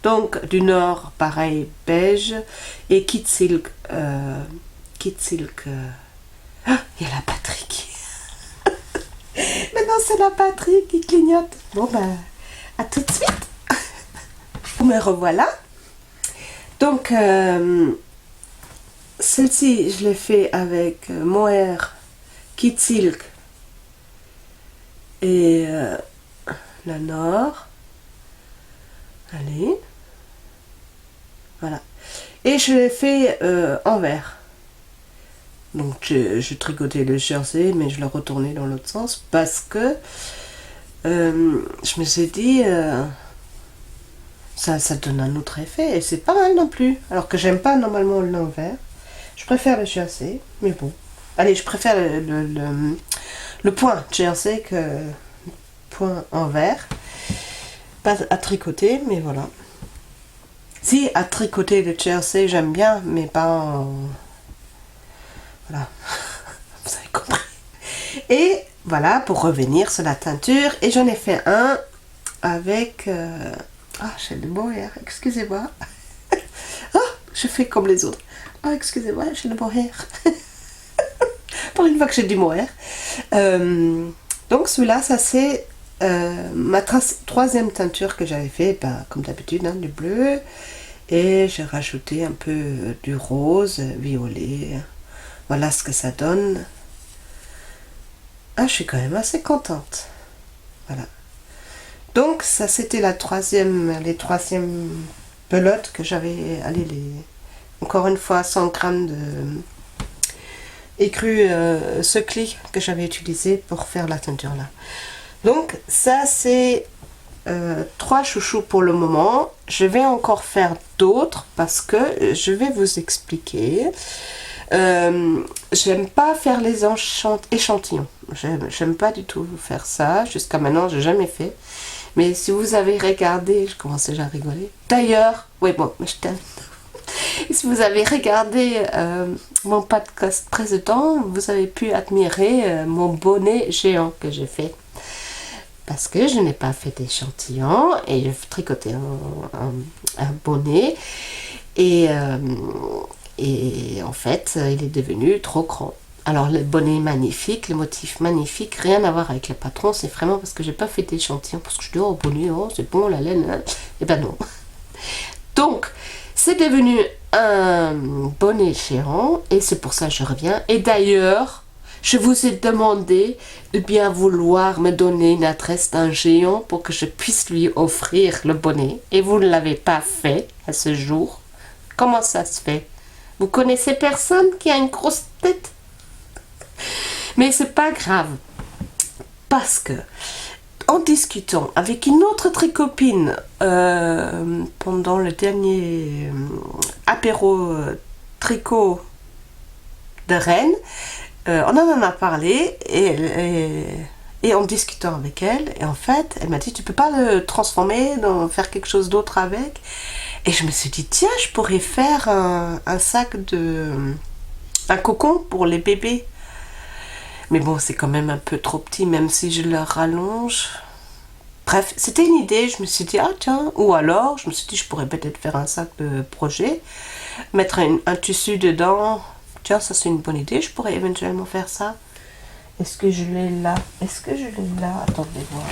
Donc, du Nord, pareil, beige. Et Kit Silk. Ah, il y a la batterie qui... Maintenant, c'est la batterie qui clignote. Bon, ben, à tout de suite. Me revoilà. Donc, celle-ci, je l'ai fait avec Mohair, Kit Silk et la Nord. Allez. Voilà. Et je l'ai fait en vert. Donc je tricotais le jersey, mais je l'ai retourné dans l'autre sens parce que je me suis dit ça donne un autre effet et c'est pas mal non plus. Alors que j'aime pas normalement le vert. Je préfère le jersey, mais bon. Allez, je préfère le point jersey que le point en vert. Pas à tricoter, mais voilà. Si, à tricoter le jersey, j'aime bien, mais pas en... Voilà, vous avez compris. Et voilà, pour revenir sur la teinture, et j'en ai fait un avec... Ah, j'ai le mohair, excusez-moi. Ah, je fais comme les autres. Ah, excusez-moi, j'ai le mohair. Pour une fois que j'ai du mohair. Donc celui-là, ça c'est ma troisième teinture que j'avais fait, ben, comme d'habitude, hein, du bleu. Et j'ai rajouté un peu du rose, violet. Voilà ce que ça donne. Ah, je suis quand même assez contente. Voilà. Donc ça c'était les troisièmes pelotes que j'avais. Allez, encore une fois 100 grammes de écru secli que j'avais utilisé pour faire la teinture là. Donc ça c'est 3 chouchous pour le moment. Je vais encore faire d'autres parce que je vais vous expliquer. J'aime pas faire les échantillons. J'aime pas du tout faire ça. Jusqu'à maintenant, j'ai jamais fait. Mais si vous avez regardé, je commence déjà à rigoler. D'ailleurs, oui bon, mais je t'aime. Si vous avez regardé mon podcast précédent, vous avez pu admirer mon bonnet géant que j'ai fait. Parce que je n'ai pas fait d'échantillon et je tricotais un bonnet. Et en fait, il est devenu trop grand. Alors le bonnet est magnifique, le motif magnifique, rien à voir avec le patron, c'est vraiment parce que j'ai pas fait d'échantillon, parce que je dis oh bonnet, oh c'est bon la laine, hein. Et ben non. Donc c'est devenu un bonnet géant et c'est pour ça que je reviens. Et d'ailleurs, je vous ai demandé de bien vouloir me donner une adresse d'un géant pour que je puisse lui offrir le bonnet et vous ne l'avez pas fait à ce jour. Comment ça se fait? Vous connaissez personne qui a une grosse tête? Mais c'est pas grave. Parce que, en discutant avec une autre tricopine pendant le dernier apéro tricot de Rennes, on en a parlé et en discutant avec elle, et en fait, elle m'a dit tu peux pas le transformer, faire quelque chose d'autre avec. Et je me suis dit, tiens, je pourrais faire un sac un cocon pour les bébés. Mais bon, c'est quand même un peu trop petit, même si je le rallonge. Bref, c'était une idée, je me suis dit, ah tiens, ou alors, je me suis dit, je pourrais peut-être faire un sac de projet, mettre un tissu dedans. Tiens, ça c'est une bonne idée, je pourrais éventuellement faire ça. Est-ce que je l'ai là? Attendez voir.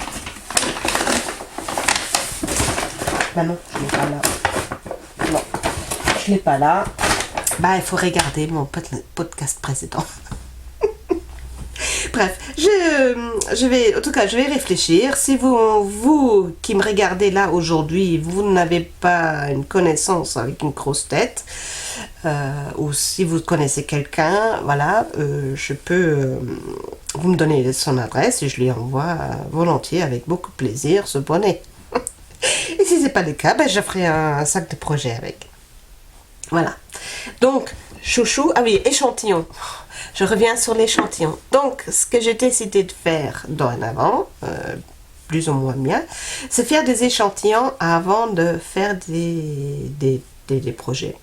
Bah non, je l'ai pas là. Non, je l'ai pas là. Bah, il faut regarder mon podcast précédent. Bref, je vais réfléchir. Si vous qui me regardez là aujourd'hui, vous n'avez pas une connaissance avec une grosse tête, ou si vous connaissez quelqu'un, voilà, je peux vous me donner son adresse et je lui envoie volontiers avec beaucoup de plaisir ce bonnet. Et si c'est pas le cas, ben, je ferai un sac de projet avec. Voilà. Donc chouchou, ah oui, échantillon. Je reviens sur l'échantillon. Donc, ce que j'ai décidé de faire dorénavant, plus ou moins bien, c'est faire des échantillons avant de faire des projets.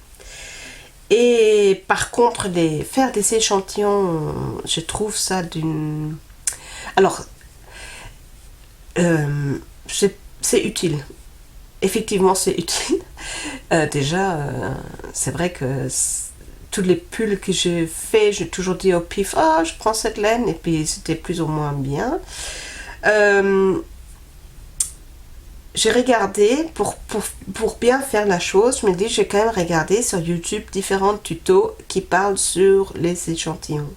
Et par contre, faire des échantillons, je trouve ça d'une... Alors, c'est utile. Effectivement, c'est utile. Déjà, c'est vrai que toutes les pulls que j'ai fait, j'ai toujours dit au pif, ah, je prends cette laine, et puis c'était plus ou moins bien. J'ai regardé, pour bien faire la chose, je me dis, j'ai quand même regardé sur YouTube différents tutos qui parlent sur les échantillons.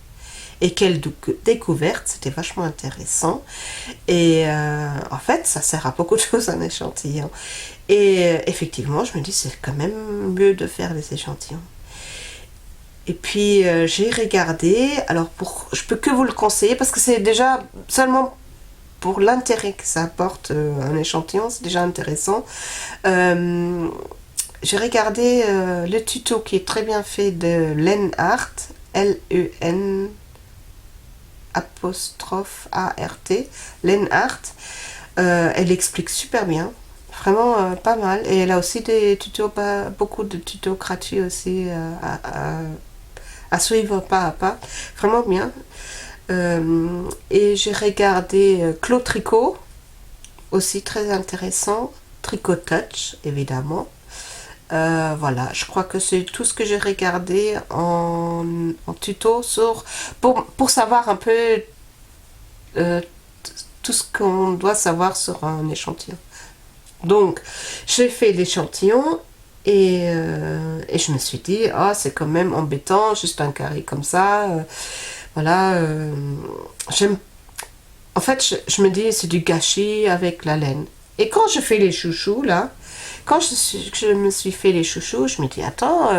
Et quelle découverte, c'était vachement intéressant. Et en fait, ça sert à beaucoup de choses un échantillon. Et effectivement, je me dis, c'est quand même mieux de faire les échantillons. Et puis, j'ai regardé, alors je peux que vous le conseiller, parce que c'est déjà seulement pour l'intérêt que ça apporte un échantillon, c'est déjà intéressant. J'ai regardé le tuto qui est très bien fait de Len Art, L-E-N apostrophe A-R-T, Len Art. Elle explique super bien, vraiment pas mal. Et elle a aussi des tutos, beaucoup de tutos gratuits aussi à suivre pas à pas. Vraiment bien. Et j'ai regardé Claude Tricot, aussi très intéressant. Tricot Touch, évidemment. Voilà, je crois que c'est tout ce que j'ai regardé en tuto pour savoir un peu tout ce qu'on doit savoir sur un échantillon. Donc, j'ai fait l'échantillon et je me suis dit, ah, c'est quand même embêtant, juste un carré comme ça. Voilà, en fait, je me dis, c'est du gâchis avec la laine. Et quand je fais les chouchous, là, quand je me suis fait les chouchous, je me dis, attends,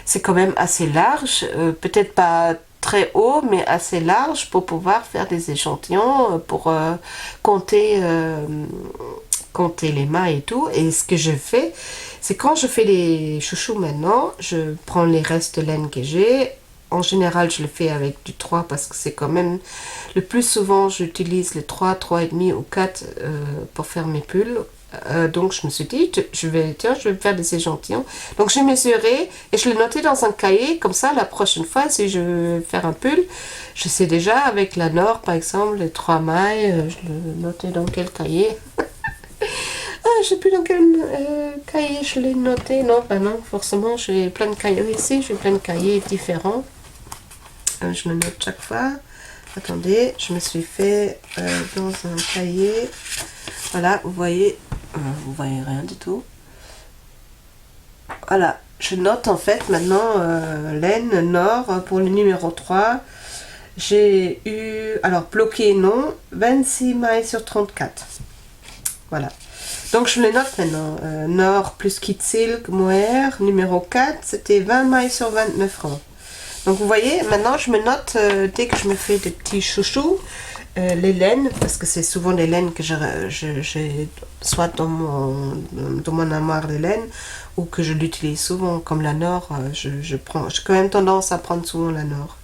c'est quand même assez large, peut-être pas très haut, mais assez large pour pouvoir faire des échantillons, pour compter les mailles et tout. Et ce que je fais, c'est quand je fais les chouchous maintenant, je prends les restes de laine que j'ai. En général, je le fais avec du 3 parce que c'est quand même... Le plus souvent, j'utilise les 3, 3,5 ou 4 pour faire mes pulls. Donc, je me suis dit, je vais me faire des échantillons. Donc, j'ai mesuré et je l'ai noté dans un cahier. Comme ça, la prochaine fois, si je veux faire un pull, je sais déjà avec la Nord, par exemple, les 3 mailles, je l'ai noté dans quel cahier. Ah, je sais plus dans quel cahier je l'ai noté. Non, ben non, forcément, j'ai plein de cahiers ici. J'ai plein de cahiers différents. Je le note chaque fois. Attendez, je me suis fait dans un cahier. Voilà, vous voyez rien du tout. Voilà, je note en fait maintenant laine Nord pour le numéro 3. J'ai eu, alors bloqué non, 26 mailles sur 34. Voilà. Donc je les note maintenant. Nord plus kit silk, mohair, numéro 4, c'était 20 mailles sur 29 francs. Donc vous voyez, maintenant je me note, dès que je me fais des petits chouchous, les laines, parce que c'est souvent des laines que j'ai soit dans mon armoire de laine, ou que je l'utilise souvent, comme la Nord, j'ai quand même tendance à prendre souvent la Nord.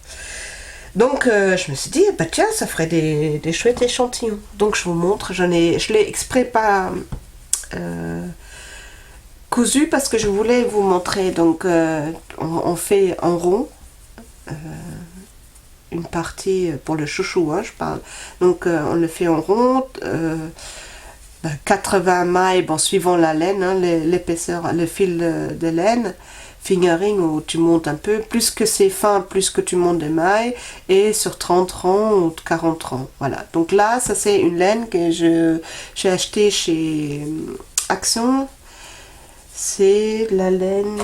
Donc je me suis dit, bah tiens, ça ferait des chouettes échantillons. Donc je vous montre, je l'ai exprès pas cousu parce que je voulais vous montrer. Donc on fait en rond une partie pour le chouchou, hein, je parle. Donc on le fait en rond, 80 mailles, bon, suivant la laine, hein, l'épaisseur, le fil de laine. Fingering où tu montes un peu, plus que c'est fin, plus que tu montes des mailles, et sur 30 rangs ou 40 rangs. Voilà. Donc là, ça c'est une laine que j'ai achetée chez Action. C'est la laine...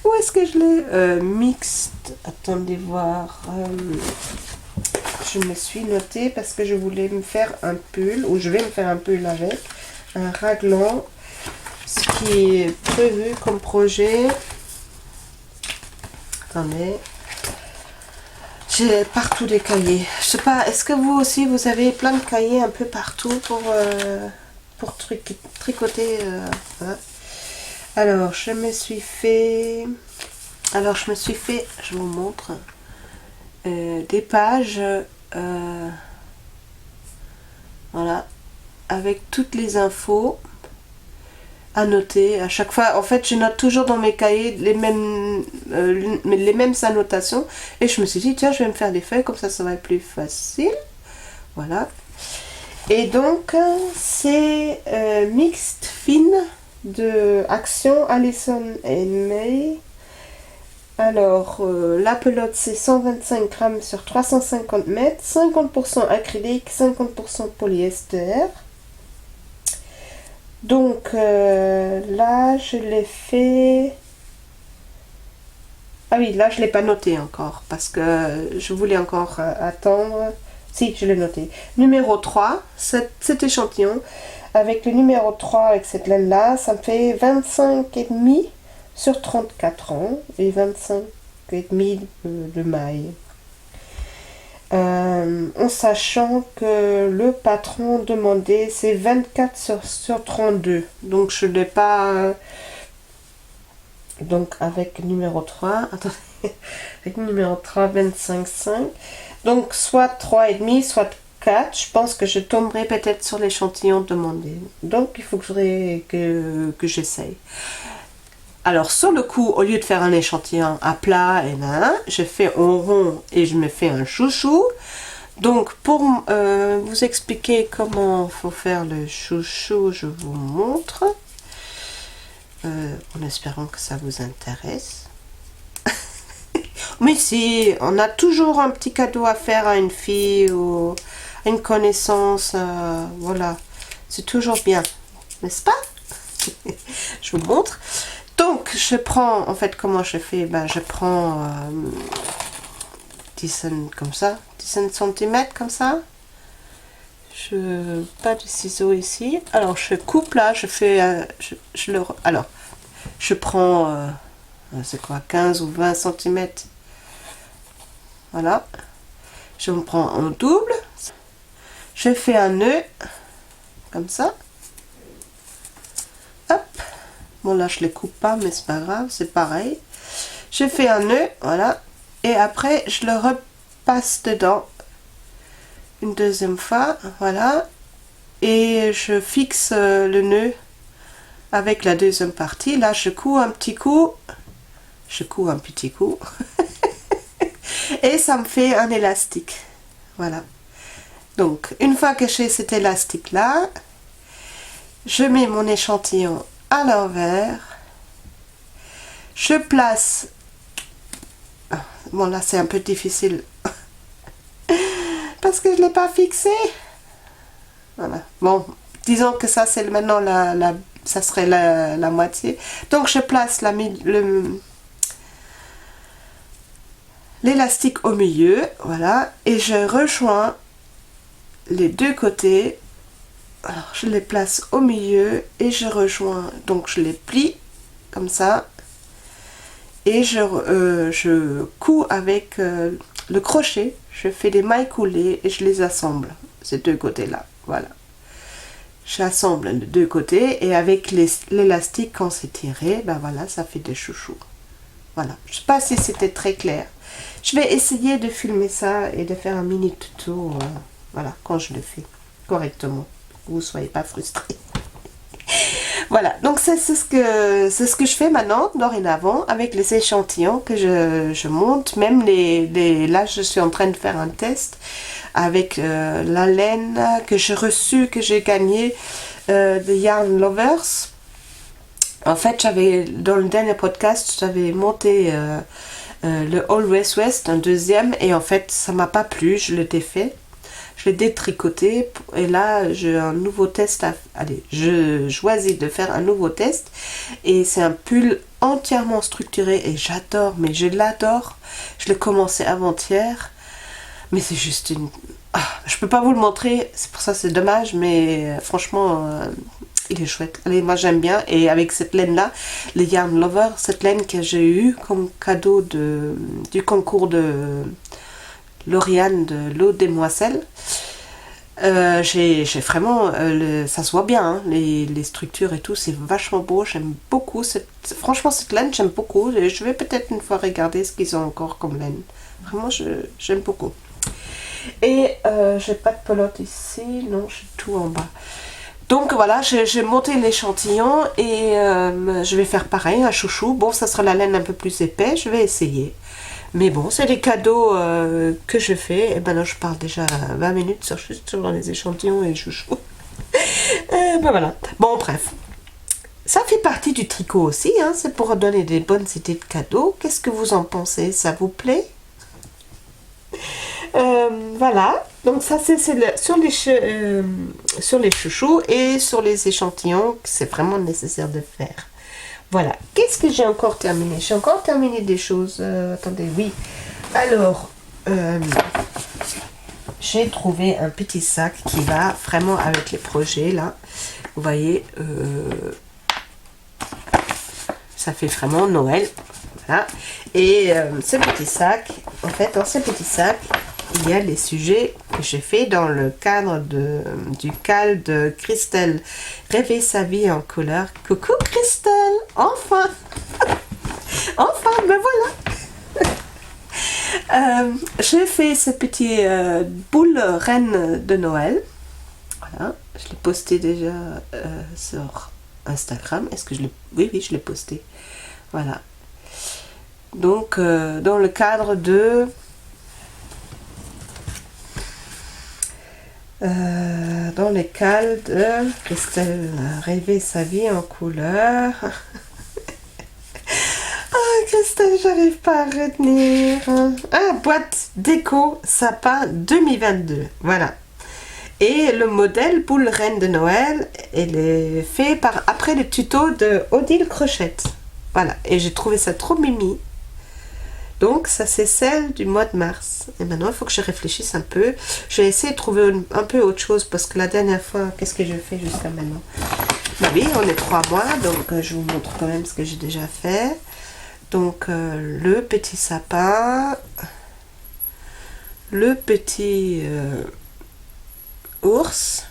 Où est-ce que je l'ai mixte. Attendez voir. Je me suis notée parce que je voulais me faire un pull, ou je vais me faire un pull avec un raglan. Ce qui est prévu comme projet. Attendez. J'ai partout des cahiers. Je sais pas, est-ce que vous aussi vous avez plein de cahiers un peu partout pour tricoter hein. Alors, je me suis fait, je vous montre, des pages, voilà, avec toutes les infos à noter à chaque fois. En fait, je note toujours dans mes cahiers les mêmes annotations. Et je me suis dit, tiens, je vais me faire des feuilles, comme ça va être plus facile. Voilà. Et donc, c'est Mixed Fin de Action Allison et May. Alors, la pelote, c'est 125 grammes sur 350 mètres, 50% acrylique, 50% polyester. Donc, là, je l'ai fait... Ah oui, là, je ne l'ai pas noté encore, parce que je voulais encore attendre. Si, je l'ai noté. Numéro 3, cet échantillon, avec le numéro 3, avec cette laine-là, ça me fait 25,5 sur 34 ans et 25,5 de maille. En sachant que le patron demandé, c'est 24 sur 32. Donc, je ne l'ai pas... donc, avec numéro 3, attendez, avec numéro 3, 25,5. Donc, soit 3,5, soit 4. Je pense que je tomberai peut-être sur l'échantillon demandé. Donc, il faut que j'essaye. Alors, sur le coup, au lieu de faire un échantillon à plat, et là, je fais en rond et je me fais un chouchou. Donc, pour vous expliquer comment il faut faire le chouchou, je vous montre. En espérant que ça vous intéresse. Mais si, on a toujours un petit cadeau à faire à une fille ou à une connaissance, voilà, c'est toujours bien, n'est-ce pas? Je vous montre. Donc, je prends, en fait, comment je fais? Ben, je prends 10 comme ça, 10 cm comme ça. Pas de ciseaux ici. Alors, je coupe là, je fais, alors, je prends, c'est quoi, 15 ou 20 cm. Voilà. Je me prends en double. Je fais un nœud, comme ça. Hop. Bon, là, je les coupe pas, mais c'est pas grave, c'est pareil. Je fais un nœud, voilà. Et après, je le repasse dedans. Une deuxième fois, voilà. Et je fixe le nœud avec la deuxième partie. Là, je couds un petit coup. Je couds un petit coup. Et ça me fait un élastique. Voilà. Donc, une fois que j'ai cet élastique-là, je mets mon échantillon à l'envers. Je place... Bon, là, c'est un peu difficile. Parce que je ne l'ai pas fixé. Voilà. Bon, disons que ça, c'est maintenant ça serait la moitié. Donc, je place l'élastique au milieu, voilà, et je rejoins les deux côtés. Alors, je les place au milieu et je rejoins, donc je les plie comme ça et je couds avec le crochet. Je fais des mailles coulées et je les assemble, ces deux côtés là, voilà. J'assemble les deux côtés et avec l'élastique, quand c'est tiré, ben voilà, ça fait des chouchous. Voilà, je ne sais pas si c'était très clair. Je vais essayer de filmer ça et de faire un mini tuto, voilà, quand je le fais correctement. Que vous ne soyez pas frustrés. Voilà, donc c'est ce que je fais maintenant, dorénavant, avec les échantillons que je monte. Même là, je suis en train de faire un test avec la laine que j'ai reçue, que j'ai gagnée de Yarn Lovers. En fait, dans le dernier podcast, j'avais monté le Always West, un deuxième, et en fait, ça m'a pas plu, je l'ai défait. Je l'ai détricoté et là j'ai un nouveau test allez, je choisis de faire un nouveau test et c'est un pull entièrement structuré et j'adore, mais je l'adore. Je l'ai commencé avant-hier, mais c'est juste une... je peux pas vous le montrer, c'est pour ça c'est dommage, mais franchement il est chouette. Allez, moi j'aime bien, et avec cette laine là, les Yarn Lover, cette laine que j'ai eu comme cadeau du concours de Lauriane de l'eau des moisselles. J'ai vraiment, ça se voit bien, hein, les structures et tout, c'est vachement beau, j'aime beaucoup, franchement cette laine j'aime beaucoup, je vais peut-être une fois regarder ce qu'ils ont encore comme laine, vraiment j'aime beaucoup. Et j'ai pas de pelote ici, non j'ai tout en bas. Donc voilà, j'ai monté l'échantillon et je vais faire pareil, un chouchou, bon ça sera la laine un peu plus épais, je vais essayer. Mais bon, c'est des cadeaux que je fais. Et maintenant, je parle déjà 20 minutes juste sur les échantillons et les chouchous. Ben voilà. Bon, bref. Ça fait partie du tricot aussi. Hein, c'est pour donner des bonnes idées de cadeaux. Qu'est-ce que vous en pensez? Ça vous plaît? Voilà. Donc ça, c'est sur les chouchous et sur les échantillons que c'est vraiment nécessaire de faire. Voilà. Qu'est-ce que j'ai encore terminé? J'ai encore terminé des choses. Attendez, oui. Alors, j'ai trouvé un petit sac qui va vraiment avec les projets, là. Vous voyez, ça fait vraiment Noël. Voilà. Et ce petit sac, en fait, dans ce petit sac, il y a les sujets que j'ai fait dans le cadre du cal de Christelle. Rêver sa vie en couleur. Coucou Christelle, enfin enfin, ben voilà. J'ai fait ce petit boule reine de Noël. Voilà, je l'ai posté déjà sur Instagram. Est-ce que je l'ai... Oui, je l'ai posté. Voilà. Donc, dans le cadre de... dans les cales de Christelle, rêver sa vie en couleur. Ah, Christelle, j'arrive pas à retenir. Ah, boîte déco sapin 2022. Voilà. Et le modèle boule reine de Noël, elle est fait après le tuto de Odile Crochette. Voilà. Et j'ai trouvé ça trop mimi. Donc ça c'est celle du mois de mars. Et maintenant il faut que je réfléchisse un peu. Je vais essayer de trouver un peu autre chose parce que la dernière fois, qu'est-ce que j'ai fait jusqu'à maintenant? Bah oui, on est 3 mois, donc je vous montre quand même ce que j'ai déjà fait. Donc le petit sapin, le petit ours.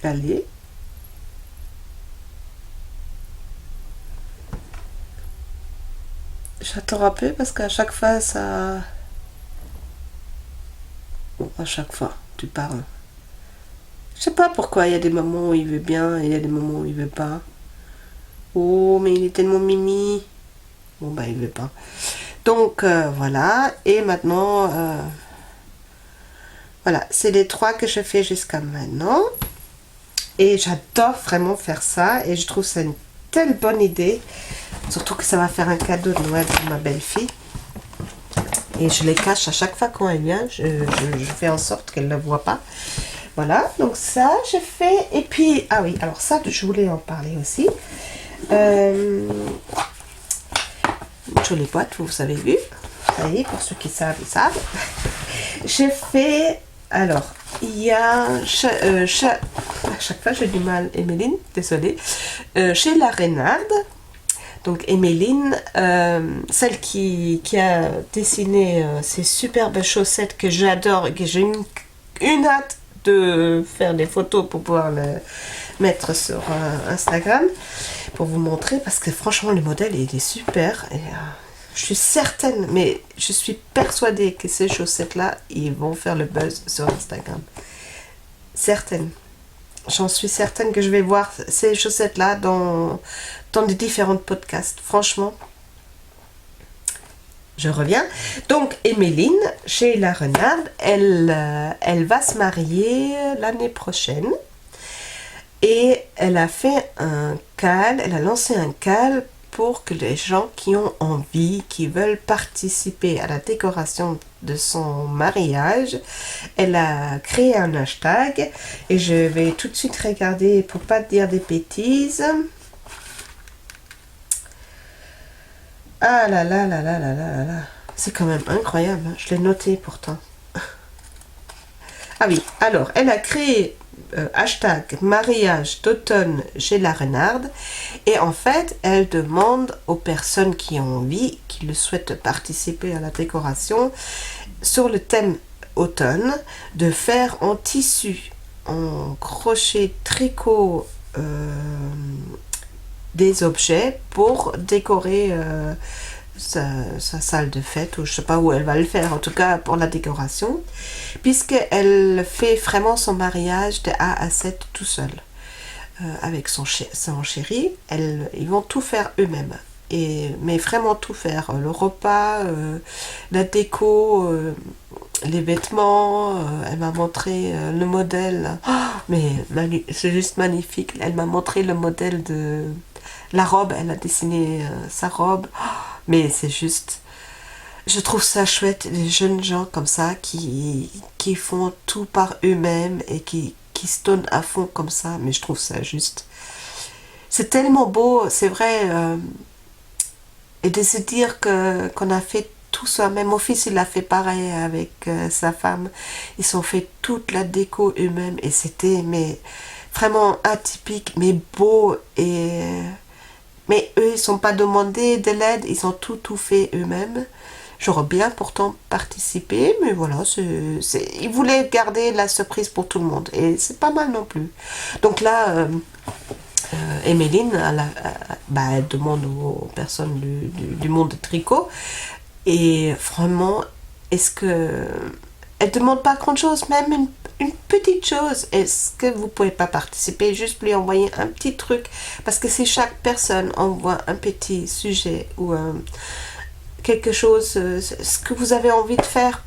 Allez. J'attends un peu parce qu'à chaque fois ça... Bon, à chaque fois, tu parles. Je sais pas pourquoi, il y a des moments où il veut bien et il y a des moments où il veut pas. Oh, mais il est tellement mimi. Bon, bah, il veut pas. Donc, voilà. Et maintenant, voilà, c'est les 3 que je fais jusqu'à maintenant. Et j'adore vraiment faire ça. Et je trouve ça une telle bonne idée. Surtout que ça va faire un cadeau de Noël pour ma belle-fille. Et je les cache à chaque fois quand elle vient. Je fais en sorte qu'elle ne le voit pas. Voilà, donc ça, j'ai fait. Et puis, ah oui, alors ça, je voulais en parler aussi. Jolie boîte, vous avez vu. Ça y est, pour ceux qui savent, ils savent. J'ai fait... Alors, il y a... à chaque fois, j'ai du mal. Emeline, désolée. Chez la Reynarde. Donc, Emeline, celle qui a dessiné ces superbes chaussettes que j'adore et que j'ai une hâte de faire des photos pour pouvoir le mettre sur Instagram pour vous montrer parce que franchement le modèle il est super et je suis certaine, mais je suis persuadée que ces chaussettes là ils vont faire le buzz sur Instagram, certaine. J'en suis certaine que je vais voir ces chaussettes là dans des différents podcasts, franchement. Je reviens. Donc, Emeline, chez la Renarde, elle va se marier l'année prochaine. Et elle a fait un cal, elle a lancé un cal pour que les gens qui ont envie, qui veulent participer à la décoration de son mariage, elle a créé un hashtag. Et je vais tout de suite regarder pour pas dire des bêtises. Ah là là là là là là là là. C'est quand même incroyable, hein. Je l'ai noté pourtant. Ah oui, alors, elle a créé hashtag mariage d'automne chez la Renarde. Et en fait, elle demande aux personnes qui ont envie, qui le souhaitent participer à la décoration, sur le thème automne, de faire en tissu, en crochet, tricot, des objets pour décorer sa salle de fête, ou je sais pas où elle va le faire, en tout cas pour la décoration, puisqu'elle fait vraiment son mariage de A à Z tout seul. Avec son chéri, ils vont tout faire eux-mêmes. Mais vraiment tout faire. Le repas, la déco, les vêtements. Elle m'a montré le modèle. Oh, mais c'est juste magnifique. Elle m'a montré le modèle de la robe. Elle a dessiné sa robe. Oh, mais c'est juste... Je trouve ça chouette, les jeunes gens comme ça qui font tout par eux-mêmes et qui se donnent à fond comme ça, mais je trouve ça juste. C'est tellement beau, c'est vrai, et de se dire qu'on a fait tout ça. Même mon fils, il a fait pareil avec sa femme. Ils ont fait toute la déco eux-mêmes et c'était vraiment atypique, mais beau. Mais eux, ils sont pas demandé de l'aide, ils ont tout fait eux-mêmes. J'aurais bien pourtant participé, mais voilà, ils voulaient garder la surprise pour tout le monde. Et c'est pas mal non plus. Donc là, Emeline, elle demande aux personnes du monde de tricot. Et vraiment, est-ce que... Elle demande pas grand chose, même une petite chose. Est-ce que vous pouvez pas participer, juste lui envoyer un petit truc? Parce que si chaque personne envoie un petit sujet ou quelque chose, ce que vous avez envie de faire,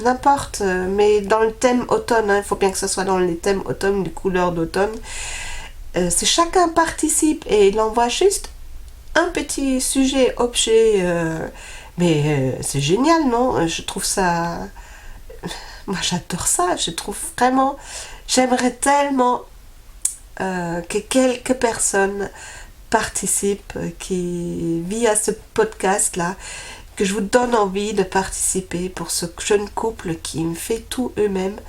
n'importe, mais dans le thème automne, il faut bien que ce soit dans les thèmes automne, les couleurs d'automne, si chacun participe et il envoie juste un petit sujet, objet, c'est génial, non? Je trouve ça... Moi j'adore ça, je trouve vraiment... J'aimerais tellement que quelques personnes participent, qui via ce podcast-là, que je vous donne envie de participer pour ce jeune couple qui me fait tout eux-mêmes.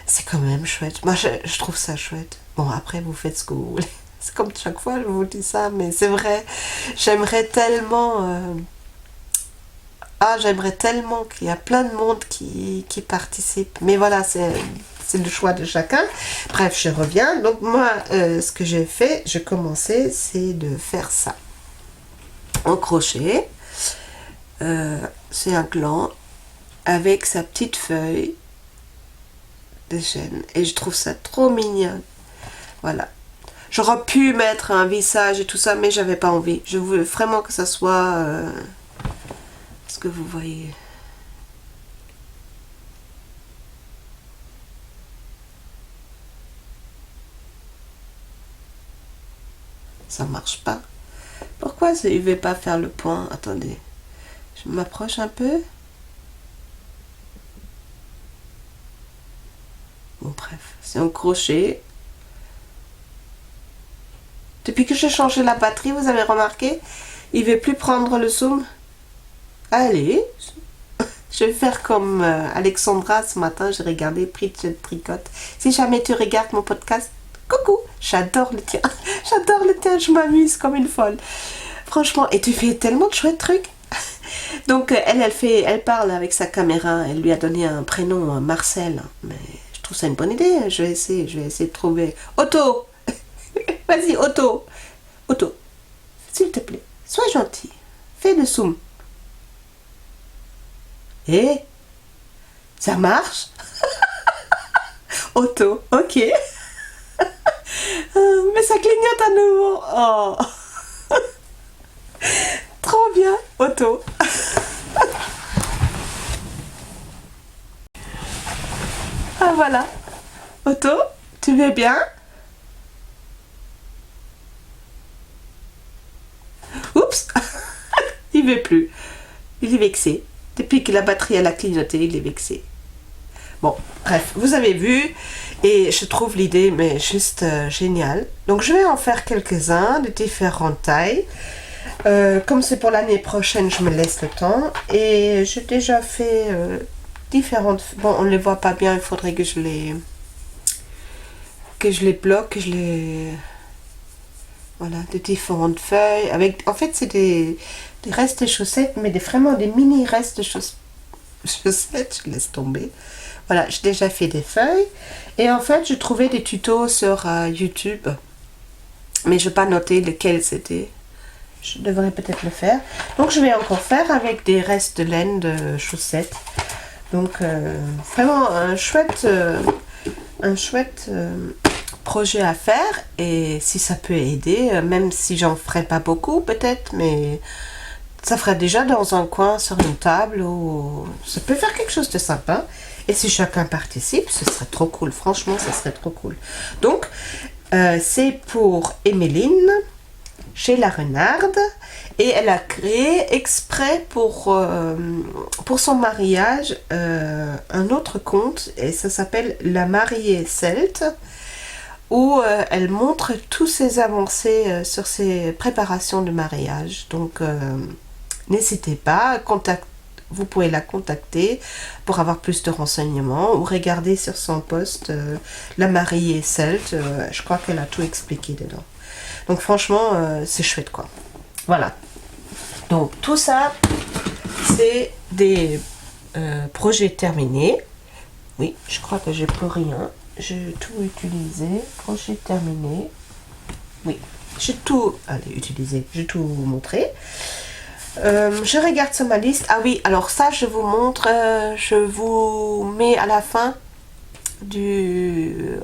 C'est quand même chouette. Moi, je trouve ça chouette. Bon, après, vous faites ce que vous voulez. C'est comme chaque fois, je vous dis ça, mais c'est vrai. J'aimerais tellement... j'aimerais tellement qu'il y a plein de monde qui participe. Mais voilà, c'est le choix de chacun. Bref, je reviens. Donc moi, ce que j'ai fait, j'ai commencé, c'est de faire ça. En crochet. C'est un gland avec sa petite feuille de chêne. Et je trouve ça trop mignon. Voilà. J'aurais pu mettre un visage et tout ça, mais j'avais pas envie. Je voulais vraiment que ça soit... ce que vous voyez. Ça marche pas. Pourquoi il ne veut pas faire le point? Attendez. Je m'approche un peu. Bon, bref. C'est un crochet. Depuis que j'ai changé la batterie, vous avez remarqué, il ne veut plus prendre le zoom. Allez. Je vais faire comme Alexandra ce matin. J'ai regardé Bridget Tricote. Si jamais tu regardes mon podcast, coucou. J'adore le tien. J'adore le tien. Je m'amuse comme une folle. Franchement, et tu fais tellement de chouettes trucs. Donc elle parle avec sa caméra. Elle lui a donné un prénom, Marcel. Mais je trouve ça une bonne idée. Je vais essayer de trouver. Otto. Vas-y, Otto. Otto, s'il te plaît, sois gentil. Fais le zoom. Et ça marche. Otto, ok. Mais ça clignote à nouveau. Oh. Trop bien, Otto. Ah voilà. Otto, tu vas bien? Oups. Il veut plus. Il est vexé. Depuis que la batterie elle a clignoté, il est vexé. Bon, bref, vous avez vu. Et je trouve l'idée mais juste géniale. Donc je vais en faire quelques-uns de différentes tailles. Comme c'est pour l'année prochaine, je me laisse le temps. Et j'ai déjà fait différentes... Bon, on ne les voit pas bien, il faudrait que je les bloque, que je les... Voilà, de différentes feuilles. Avec, en fait, c'est des restes de chaussettes, mais vraiment des mini restes de chaussettes. Je laisse tomber. Voilà, j'ai déjà fait des feuilles. Et en fait, je trouvais des tutos sur YouTube. Mais je n'ai pas noté lesquels c'était. Je devrais peut-être le faire. Donc, je vais encore faire avec des restes de laine de chaussettes. Donc, vraiment un chouette projet à faire. Et si ça peut aider, même si j'en ferai pas beaucoup peut-être, mais ça ferait déjà dans un coin sur une table. Ou ça peut faire quelque chose de sympa. Et si chacun participe, ce serait trop cool. Franchement, ça serait trop cool. Donc, c'est pour Emeline, chez La Renarde. Et elle a créé exprès pour son mariage un autre compte. Et ça s'appelle La Mariée Celte. Où elle montre tous ses avancées sur ses préparations de mariage. Donc, n'hésitez pas, vous pouvez la contacter pour avoir plus de renseignements ou regarder sur son post La Mariée Celte. Je crois qu'elle a tout expliqué dedans. Donc, franchement, c'est chouette, quoi. Voilà. Donc, tout ça, c'est des projets terminés. Oui, je crois que j'ai plus rien. J'ai tout utilisé. Projet terminé. Oui, j'ai tout utilisé. J'ai tout montré. Je regarde sur ma liste. Ah oui, alors ça, je vous montre. Je vous mets à la fin de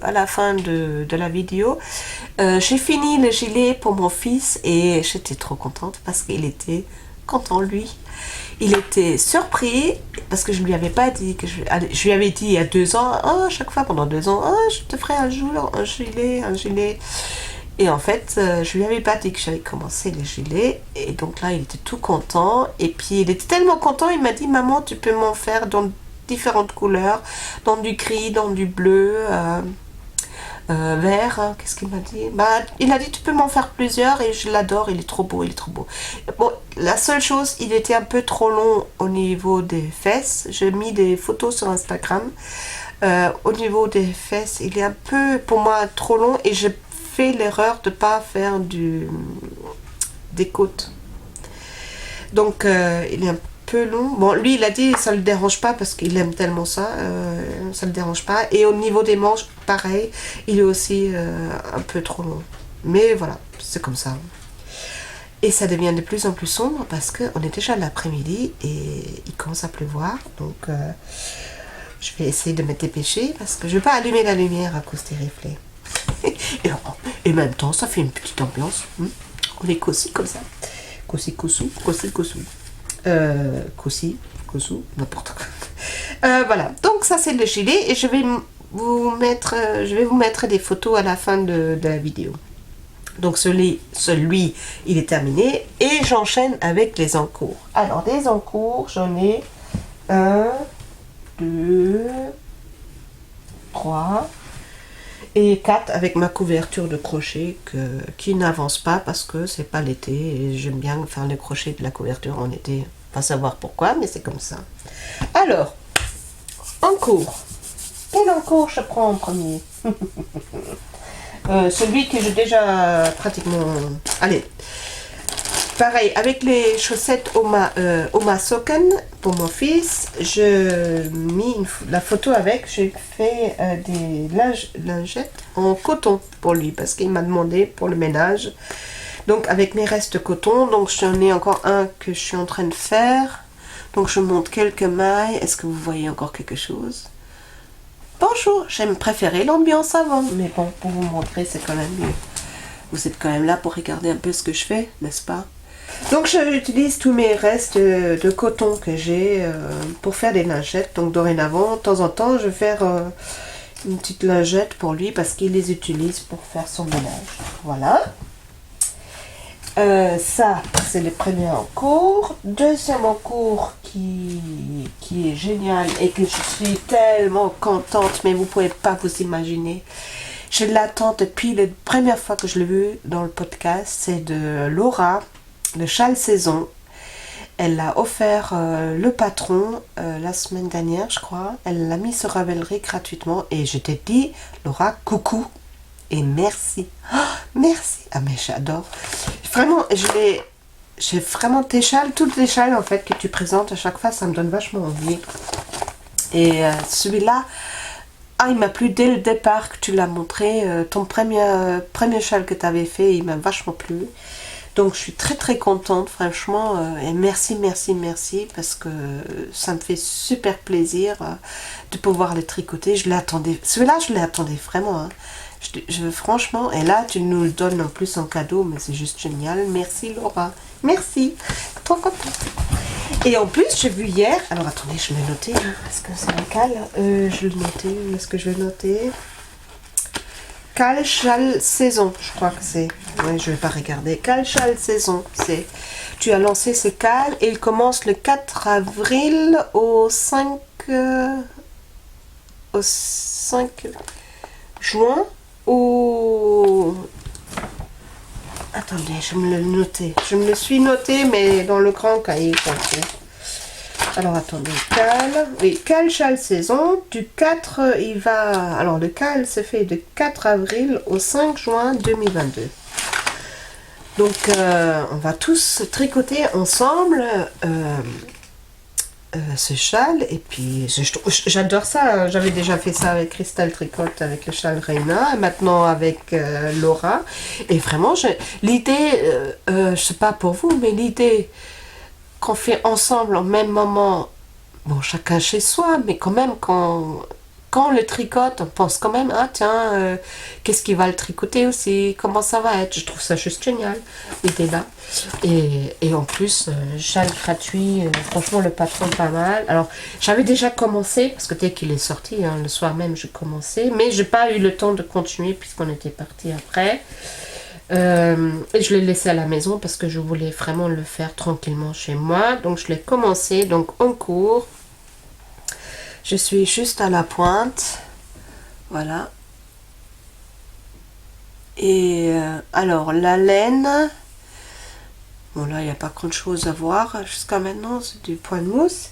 la vidéo. J'ai fini le gilet pour mon fils et j'étais trop contente parce qu'il était content, lui. Il était surpris parce que je ne lui avais pas dit que je lui avais dit il y a 2 ans, oh, chaque fois pendant 2 ans, oh, je te ferai un jour un gilet. Et en fait, je lui avais pas dit que j'allais commencer les gilets. Et donc là, il était tout content. Et puis, il était tellement content, il m'a dit, maman, tu peux m'en faire dans différentes couleurs, dans du gris, dans du bleu, vert, hein. Qu'est-ce qu'il m'a dit? Il a dit tu peux m'en faire plusieurs et je l'adore, il est trop beau, il est trop beau. Bon, la seule chose, il était un peu trop long au niveau des fesses. J'ai mis des photos sur Instagram. Au niveau des fesses, il est un peu, pour moi, trop long et j'ai fait l'erreur de ne pas faire des côtes. Donc, il est un peu long. Bon, lui, il a dit ça ne le dérange pas parce qu'il aime tellement ça. Ça ne le dérange pas. Et au niveau des manches, pareil, il est aussi un peu trop long. Mais voilà, c'est comme ça. Et ça devient de plus en plus sombre parce qu'on est déjà l'après-midi et il commence à pleuvoir. Donc, je vais essayer de me dépêcher parce que je ne vais pas allumer la lumière à cause des reflets. Et en même temps, ça fait une petite ambiance. On est cosy comme ça. Cosy, cossou, cosy, cossou. Cosy, cossou, n'importe quoi. Voilà, donc ça c'est le gilet et je vais vous mettre des photos à la fin de la vidéo. Donc celui, il est terminé et j'enchaîne avec les encours. Alors des encours, j'en ai 1, 2, 3 et 4 avec ma couverture de crochet qui n'avance pas parce que c'est pas l'été et j'aime bien faire le crochet de la couverture en été. Pas savoir pourquoi, mais c'est comme ça. Alors, encours. Quel encours je prends en premier? Celui que j'ai déjà pratiquement... Allez, pareil, avec les chaussettes Oma Socken pour mon fils, je mis la photo avec, j'ai fait des lingettes en coton pour lui, parce qu'il m'a demandé pour le ménage. Donc avec mes restes de coton, donc j'en ai encore un que je suis en train de faire. Donc je monte quelques mailles, est-ce que vous voyez encore quelque chose? Bonjour, j'aime préférer l'ambiance avant, mais bon, pour vous montrer, c'est quand même mieux. Vous êtes quand même là pour regarder un peu ce que je fais, n'est-ce pas? Donc j'utilise tous mes restes de coton que j'ai pour faire des lingettes. Donc dorénavant, de temps en temps, je vais faire une petite lingette pour lui parce qu'il les utilise pour faire son ménage. Voilà. Ça, c'est le premier encours. Deuxième encours qui est génial et que je suis tellement contente, mais vous ne pouvez pas vous imaginer. Je l'attends depuis la première fois que je l'ai vu dans le podcast. C'est de Laura, le châle saison. Elle a offert le patron la semaine dernière, je crois. Elle l'a mis sur Ravelry gratuitement. Et je t'ai dit, Laura, coucou et merci. Oh, merci. Ah mais j'adore. Vraiment, j'ai vraiment tes châles, toutes les châles en fait que tu présentes à chaque fois, ça me donne vachement envie. Et celui-là, il m'a plu dès le départ que tu l'as montré. Ton premier châle que tu avais fait, il m'a vachement plu. Donc je suis très très contente, franchement, et merci, merci, merci, parce que ça me fait super plaisir de pouvoir le tricoter. Je l'attendais, celui-là je l'attendais vraiment, hein. Franchement, et là tu nous le donnes en plus en cadeau, mais c'est juste génial. Merci Laura, merci, trop contente. Et en plus j'ai vu hier, alors attendez, je l'ai noté, hein, est-ce que c'est un cal, je l'ai noté, où est-ce que je vais noter? Cal Châle Saison, je crois que c'est. Oui, je vais pas regarder. Cal Châle Saison, c'est. Tu as lancé ces cales et il commence le 4 avril au 5 juin au. Attendez, je me le noter. Je me le suis noté, mais dans le grand cahier. Alors attendez, cal, oui, cal châle saison, du 4, il va, alors le cal se fait de 4 avril au 5 juin 2022. Donc on va tous tricoter ensemble ce châle, et puis j'adore ça, j'avais déjà fait ça avec Christelle Tricote, avec le châle Reina, et maintenant avec Laura, et vraiment l'idée, je sais pas pour vous, mais l'idée qu'on fait ensemble au même moment, bon, chacun chez soi, mais quand même, quand on le tricote, on pense quand même, ah tiens, qu'est-ce qui va le tricoter aussi, comment ça va être. Je trouve ça juste génial, l'idée là. Et en plus, châle gratuit, franchement, le patron pas mal. Alors, j'avais déjà commencé, parce que dès qu'il est sorti, hein, le soir même, je commençais, mais j'ai pas eu le temps de continuer, puisqu'on était parti après. Et je l'ai laissé à la maison parce que je voulais vraiment le faire tranquillement chez moi. Donc je l'ai commencé, donc en cours. Je suis juste à la pointe. Voilà. Et alors la laine. Bon là il n'y a pas grand chose à voir jusqu'à maintenant, c'est du point de mousse.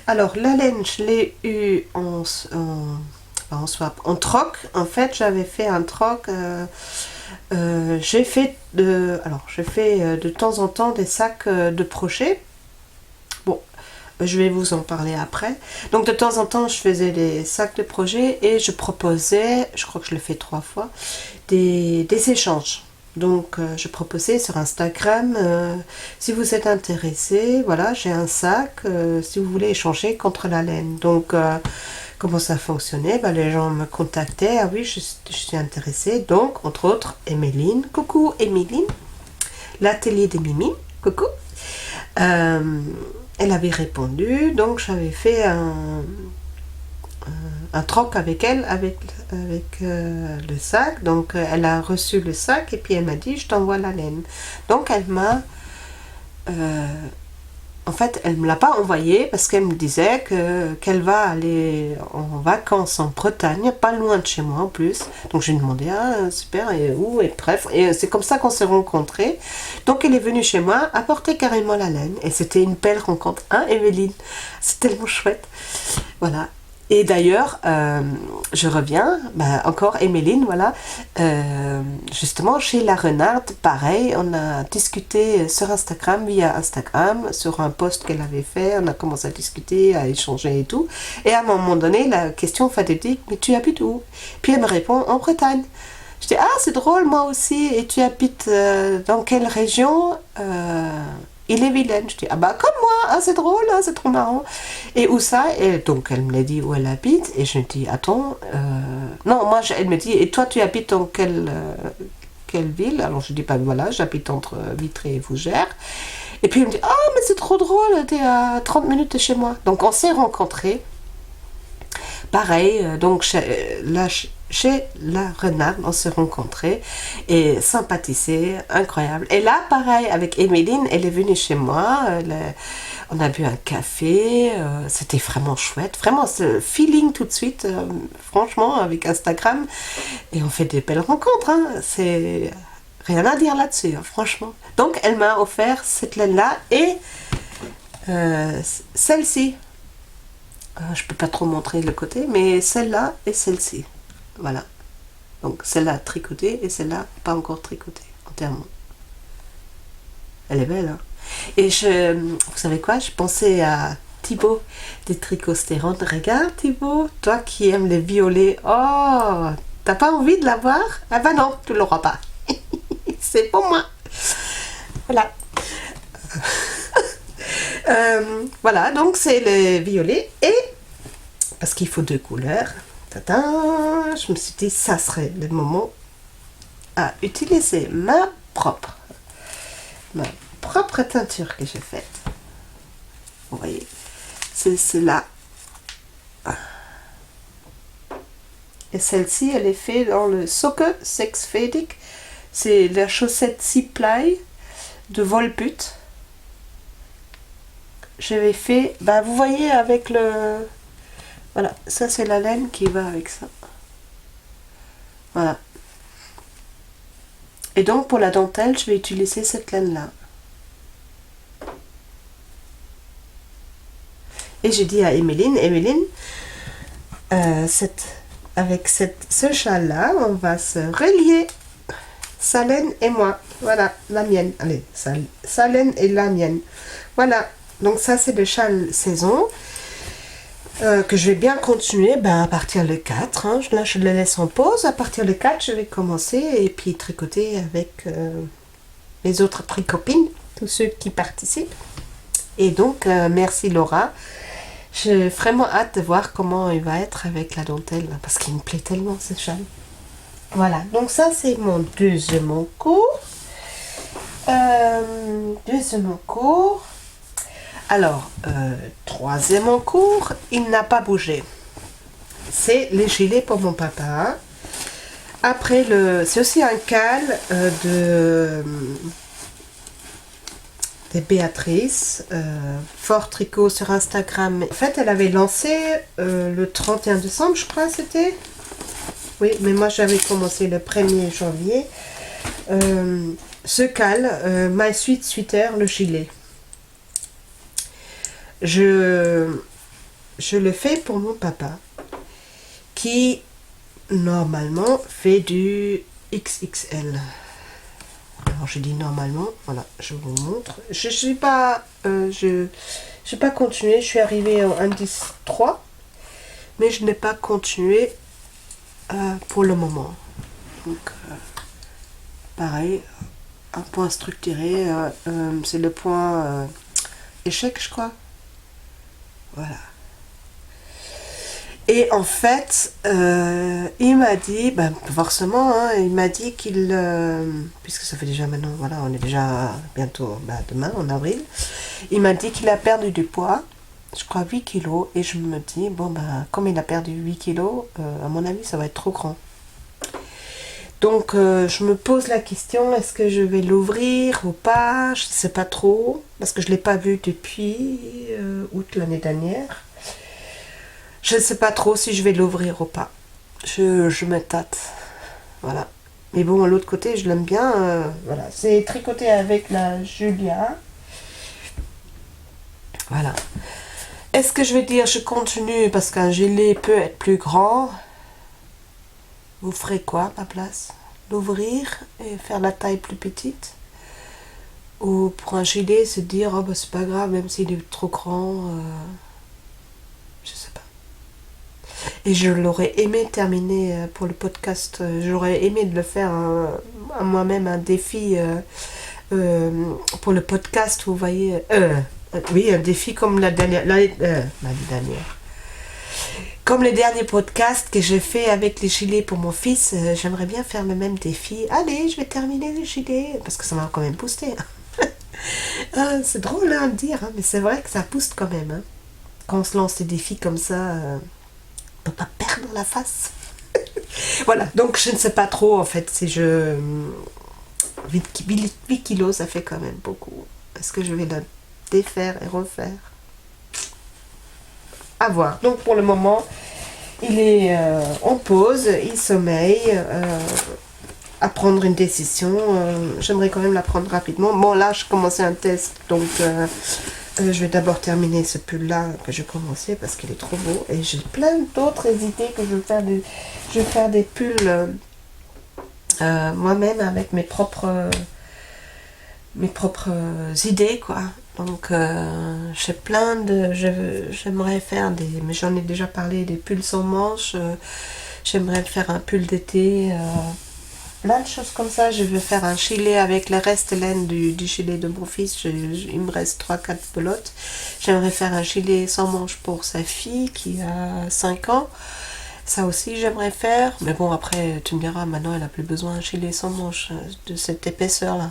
Alors la laine je l'ai eu en swap, en troc. En fait j'avais fait un troc. J'ai fait de temps en temps des sacs de crochet. Bon, je vais vous en parler après. Donc de temps en temps, je faisais des sacs de projet et je proposais, je crois que je l'ai fait 3 fois, des échanges. Donc je proposais sur Instagram, si vous êtes intéressé, voilà, j'ai un sac, si vous voulez échanger contre la laine. Donc comment ça fonctionnait? Les gens me contactaient, ah oui, je suis intéressée. Donc, entre autres, Emeline, coucou Emeline, l'atelier de Mimi, coucou. Elle avait répondu, donc j'avais fait un troc avec elle, avec le sac. Donc, elle a reçu le sac et puis elle m'a dit, je t'envoie la laine. Donc, elle m'a... en fait, elle ne me l'a pas envoyé parce qu'elle me disait qu'elle va aller en vacances en Bretagne, pas loin de chez moi en plus. Donc j'ai demandé, ah super, et où, et bref. Et c'est comme ça qu'on s'est rencontrés. Donc elle est venue chez moi apporter carrément la laine. Et c'était une belle rencontre, hein Evelyne? C'est tellement chouette. Voilà. Et d'ailleurs, je reviens, encore Emeline, voilà, justement chez La Renarde, pareil, on a discuté sur Instagram, via Instagram, sur un post qu'elle avait fait, on a commencé à discuter, à échanger et tout. Et à un moment donné, la question fatidique, mais tu habites où? Puis elle me répond, en Bretagne. Je dis, ah c'est drôle, moi aussi, et tu habites dans quelle région? Il est vilaine. Je dis, ah bah comme moi, ah, c'est drôle, ah, c'est trop marrant. Et où ça? Et donc elle me l'a dit où elle habite, et je me dis, attends, non, moi, elle me dit, et toi tu habites dans quelle ville? Alors je dis, bah voilà, j'habite entre Vitré et Fougères. Et puis elle me dit, ah mais c'est trop drôle, t'es à 30 minutes de chez moi. Donc on s'est rencontrés. Pareil, donc chez La Renarde, on s'est rencontrés et sympathisé, incroyable. Et là, pareil, avec Emeline, elle est venue chez moi, on a bu un café, c'était vraiment chouette, vraiment ce feeling tout de suite, franchement, avec Instagram. Et on fait des belles rencontres, hein, c'est rien à dire là-dessus, hein, franchement. Donc, elle m'a offert cette laine-là et Celle-ci, je peux pas trop montrer le côté, mais celle-là et celle-ci. Voilà. Donc celle-là tricotée et celle-là pas encore tricotée entièrement. Elle est belle, hein. Et vous savez quoi, je pensais à Thibaut des tricots Stéron. Regarde Thibaut, toi qui aimes les violets. Oh, t'as pas envie de l'avoir? Ah ben non, tu l'auras pas. C'est pour moi. Voilà. Voilà, donc c'est le violet et parce qu'il faut 2 couleurs. Tadam, je me suis dit ça serait le moment à utiliser ma propre teinture que j'ai faite. Vous voyez, c'est celle-là. Et celle-ci, elle est faite dans le Sokke Sexvedig. C'est la chaussette 6 ply de Volput. J'avais fait, vous voyez avec le... Voilà, ça c'est la laine qui va avec ça. Voilà. Et donc pour la dentelle, je vais utiliser cette laine-là. Et j'ai dit à Emeline, avec ce châle-là, on va se relier. Sa laine et moi. Voilà, la mienne. Allez, sa laine et la mienne. Voilà. Donc ça, c'est le châle saison. Que je vais bien continuer à partir le 4. Hein. Là, je le laisse en pause. À partir le 4, je vais commencer et puis tricoter avec les autres tricopines, tous ceux qui participent. Et donc, merci Laura. J'ai vraiment hâte de voir comment il va être avec la dentelle, parce qu'il me plaît tellement ce châle. Voilà, donc ça c'est mon deuxième cours. Alors, troisième cours, il n'a pas bougé. C'est les gilets pour mon papa. Après, c'est aussi un cal de Béatrice, Fort Tricot sur Instagram. En fait, elle avait lancé le 31 décembre, je crois, c'était. Oui, mais moi j'avais commencé le 1er janvier. Ce cal, My Sweet Sweater, le gilet. Je le fais pour mon papa, qui normalement fait du XXL. Alors je dis normalement, voilà, je vous montre. Je suis pas, j'ai pas continué. Je suis arrivée au indice 3, mais je n'ai pas continué pour le moment. Donc pareil, un point structuré, c'est le point échec, je crois. Voilà. Et en fait, il m'a dit, forcément, hein, il m'a dit qu'il, puisque ça fait déjà maintenant, voilà, on est déjà bientôt demain, en avril, il m'a dit qu'il a perdu du poids, je crois 8 kilos, et je me dis, comme il a perdu 8 kilos, à mon avis, ça va être trop grand. Donc, je me pose la question, est-ce que je vais l'ouvrir ou pas? Je ne sais pas trop, parce que je ne l'ai pas vu depuis août l'année dernière. Je ne sais pas trop si je vais l'ouvrir ou pas. Je me tâte. Voilà. Mais bon, l'autre côté, je l'aime bien. Voilà. C'est tricoté avec la Julia. Voilà. Est-ce que je vais dire je continue parce qu'un gilet peut être plus grand? Vous ferez quoi à ma place? L'ouvrir et faire la taille plus petite? Ou pour un gilet, se dire c'est pas grave, même s'il est trop grand. Je sais pas. Et je l'aurais aimé terminer pour le podcast. J'aurais aimé de le faire à moi-même un défi pour le podcast. Vous voyez, oui, un défi comme l'année dernière. Comme les derniers podcasts que j'ai fait avec les gilets pour mon fils, j'aimerais bien faire le même défi. Allez, je vais terminer les gilets parce que ça m'a quand même boosté. C'est drôle à dire, hein, mais c'est vrai que ça booste quand même. Hein. Quand on se lance des défis comme ça, on peut pas perdre la face. Voilà, donc je ne sais pas trop en fait si 8 kilos, ça fait quand même beaucoup. Est-ce que je vais la défaire et refaire? À voir. Donc pour le moment, il est en pause, il sommeille. À prendre une décision, j'aimerais quand même la prendre rapidement. Bon, là, je commençais un test, donc Je vais d'abord terminer ce pull-là que j'ai commencé parce qu'il est trop beau. Et j'ai plein d'autres idées que je vais faire des pulls moi-même avec mes propres idées, quoi. Donc j'ai plein de... J'aimerais faire des... Mais j'en ai déjà parlé, des pulls sans manches. J'aimerais faire un pull d'été. Plein de choses comme ça. Je vais faire un gilet avec le reste laine du gilet de mon fils. Il me reste 3-4 pelotes. J'aimerais faire un gilet sans manches pour sa fille qui a 5 ans. Ça aussi j'aimerais faire. Mais bon, après tu me diras, maintenant elle n'a plus besoin d'un gilet sans manches de cette épaisseur là.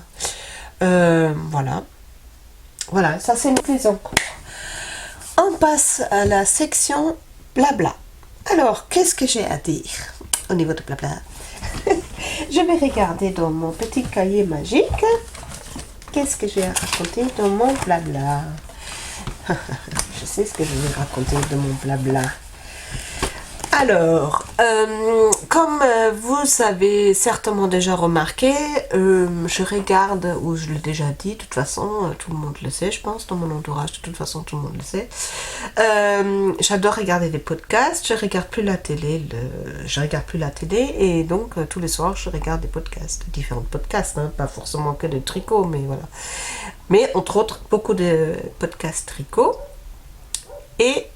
Voilà, ça c'est mes plaisirs en cours. On passe à la section blabla. Alors, qu'est-ce que j'ai à dire au niveau de blabla? Je vais regarder dans mon petit cahier magique. Qu'est-ce que j'ai à raconter dans mon blabla? Je sais ce que je vais raconter de mon blabla. Alors, comme vous avez certainement déjà remarqué, je regarde, ou je l'ai déjà dit, de toute façon, tout le monde le sait, je pense, dans mon entourage, de toute façon, tout le monde le sait. J'adore regarder des podcasts, je regarde plus la télé, et donc tous les soirs, je regarde des podcasts, différents podcasts, hein, pas forcément que de tricot, mais voilà. Mais entre autres, beaucoup de podcasts tricot, et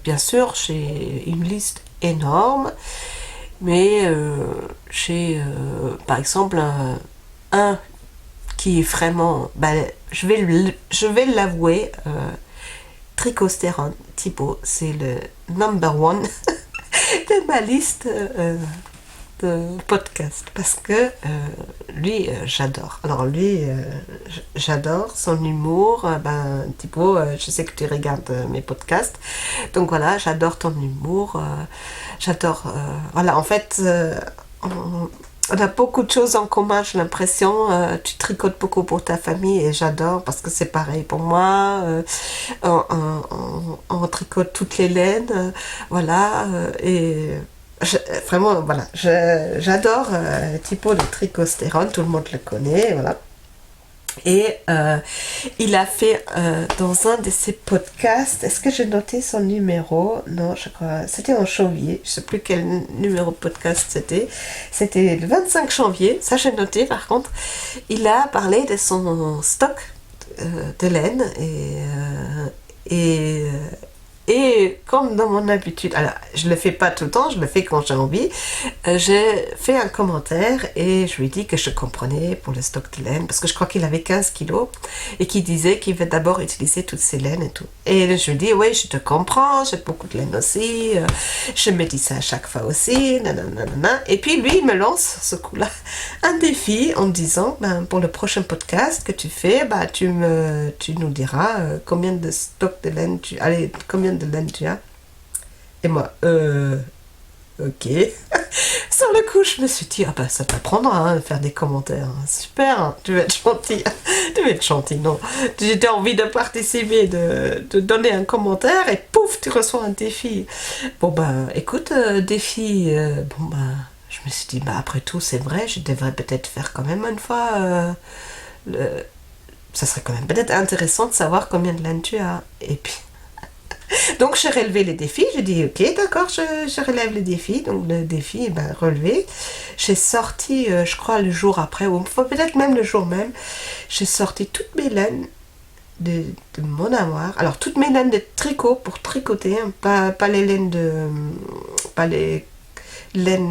bien sûr, j'ai une liste énorme, mais j'ai par exemple un qui est vraiment, je vais l'avouer, Tricostérone Thibaut, c'est le number one de ma liste de podcast, parce que lui j'adore. Alors lui j'adore son humour. Thibaut, je sais que tu regardes mes podcasts, donc voilà, j'adore ton humour, j'adore, voilà, en fait on a beaucoup de choses en commun, j'ai l'impression. Tu tricotes beaucoup pour ta famille et j'adore parce que c'est pareil pour moi. On tricote toutes les laines, voilà, et vraiment, voilà, j'adore Thibaut de Tricostérone, tout le monde le connaît, voilà. Et il a fait dans un de ses podcasts, est-ce que j'ai noté son numéro? Non, je crois, c'était en janvier, je ne sais plus quel numéro de podcast c'était le 25 janvier, ça j'ai noté par contre. Il a parlé de son stock de laine, et comme dans mon habitude, alors je le fais pas tout le temps, je le fais quand j'ai envie, j'ai fait un commentaire et je lui ai dit que je comprenais pour le stock de laine, parce que je crois qu'il avait 15 kilos et qu'il disait qu'il veut d'abord utiliser toutes ces laines et tout. Et je lui ai dit, oui, je te comprends, j'ai beaucoup de laine aussi, je me dis ça à chaque fois aussi, nanana. Et puis lui, il me lance ce coup-là un défi en me disant, pour le prochain podcast que tu fais, tu nous diras combien de stock de laine combien de laine tu as. Et moi, ok. Sur le coup, je me suis dit, ça t'apprendra de faire des commentaires. Super, hein, tu vas être gentil. Tu vas être gentil, non. J'ai envie de participer, de donner un commentaire et pouf, tu reçois un défi. Bon, écoute, défi, je me suis dit, après tout, c'est vrai, je devrais peut-être faire quand même une fois. Ça serait quand même peut-être intéressant de savoir combien de laine tu as. Et puis, donc j'ai relevé les défis, j'ai dit ok d'accord, je relève les défis, donc le défi relevé. J'ai sorti, je crois le jour après, ou peut-être même le jour même, j'ai sorti toutes mes laines de mon armoire. Alors toutes mes laines de tricot pour tricoter, hein, pas les laines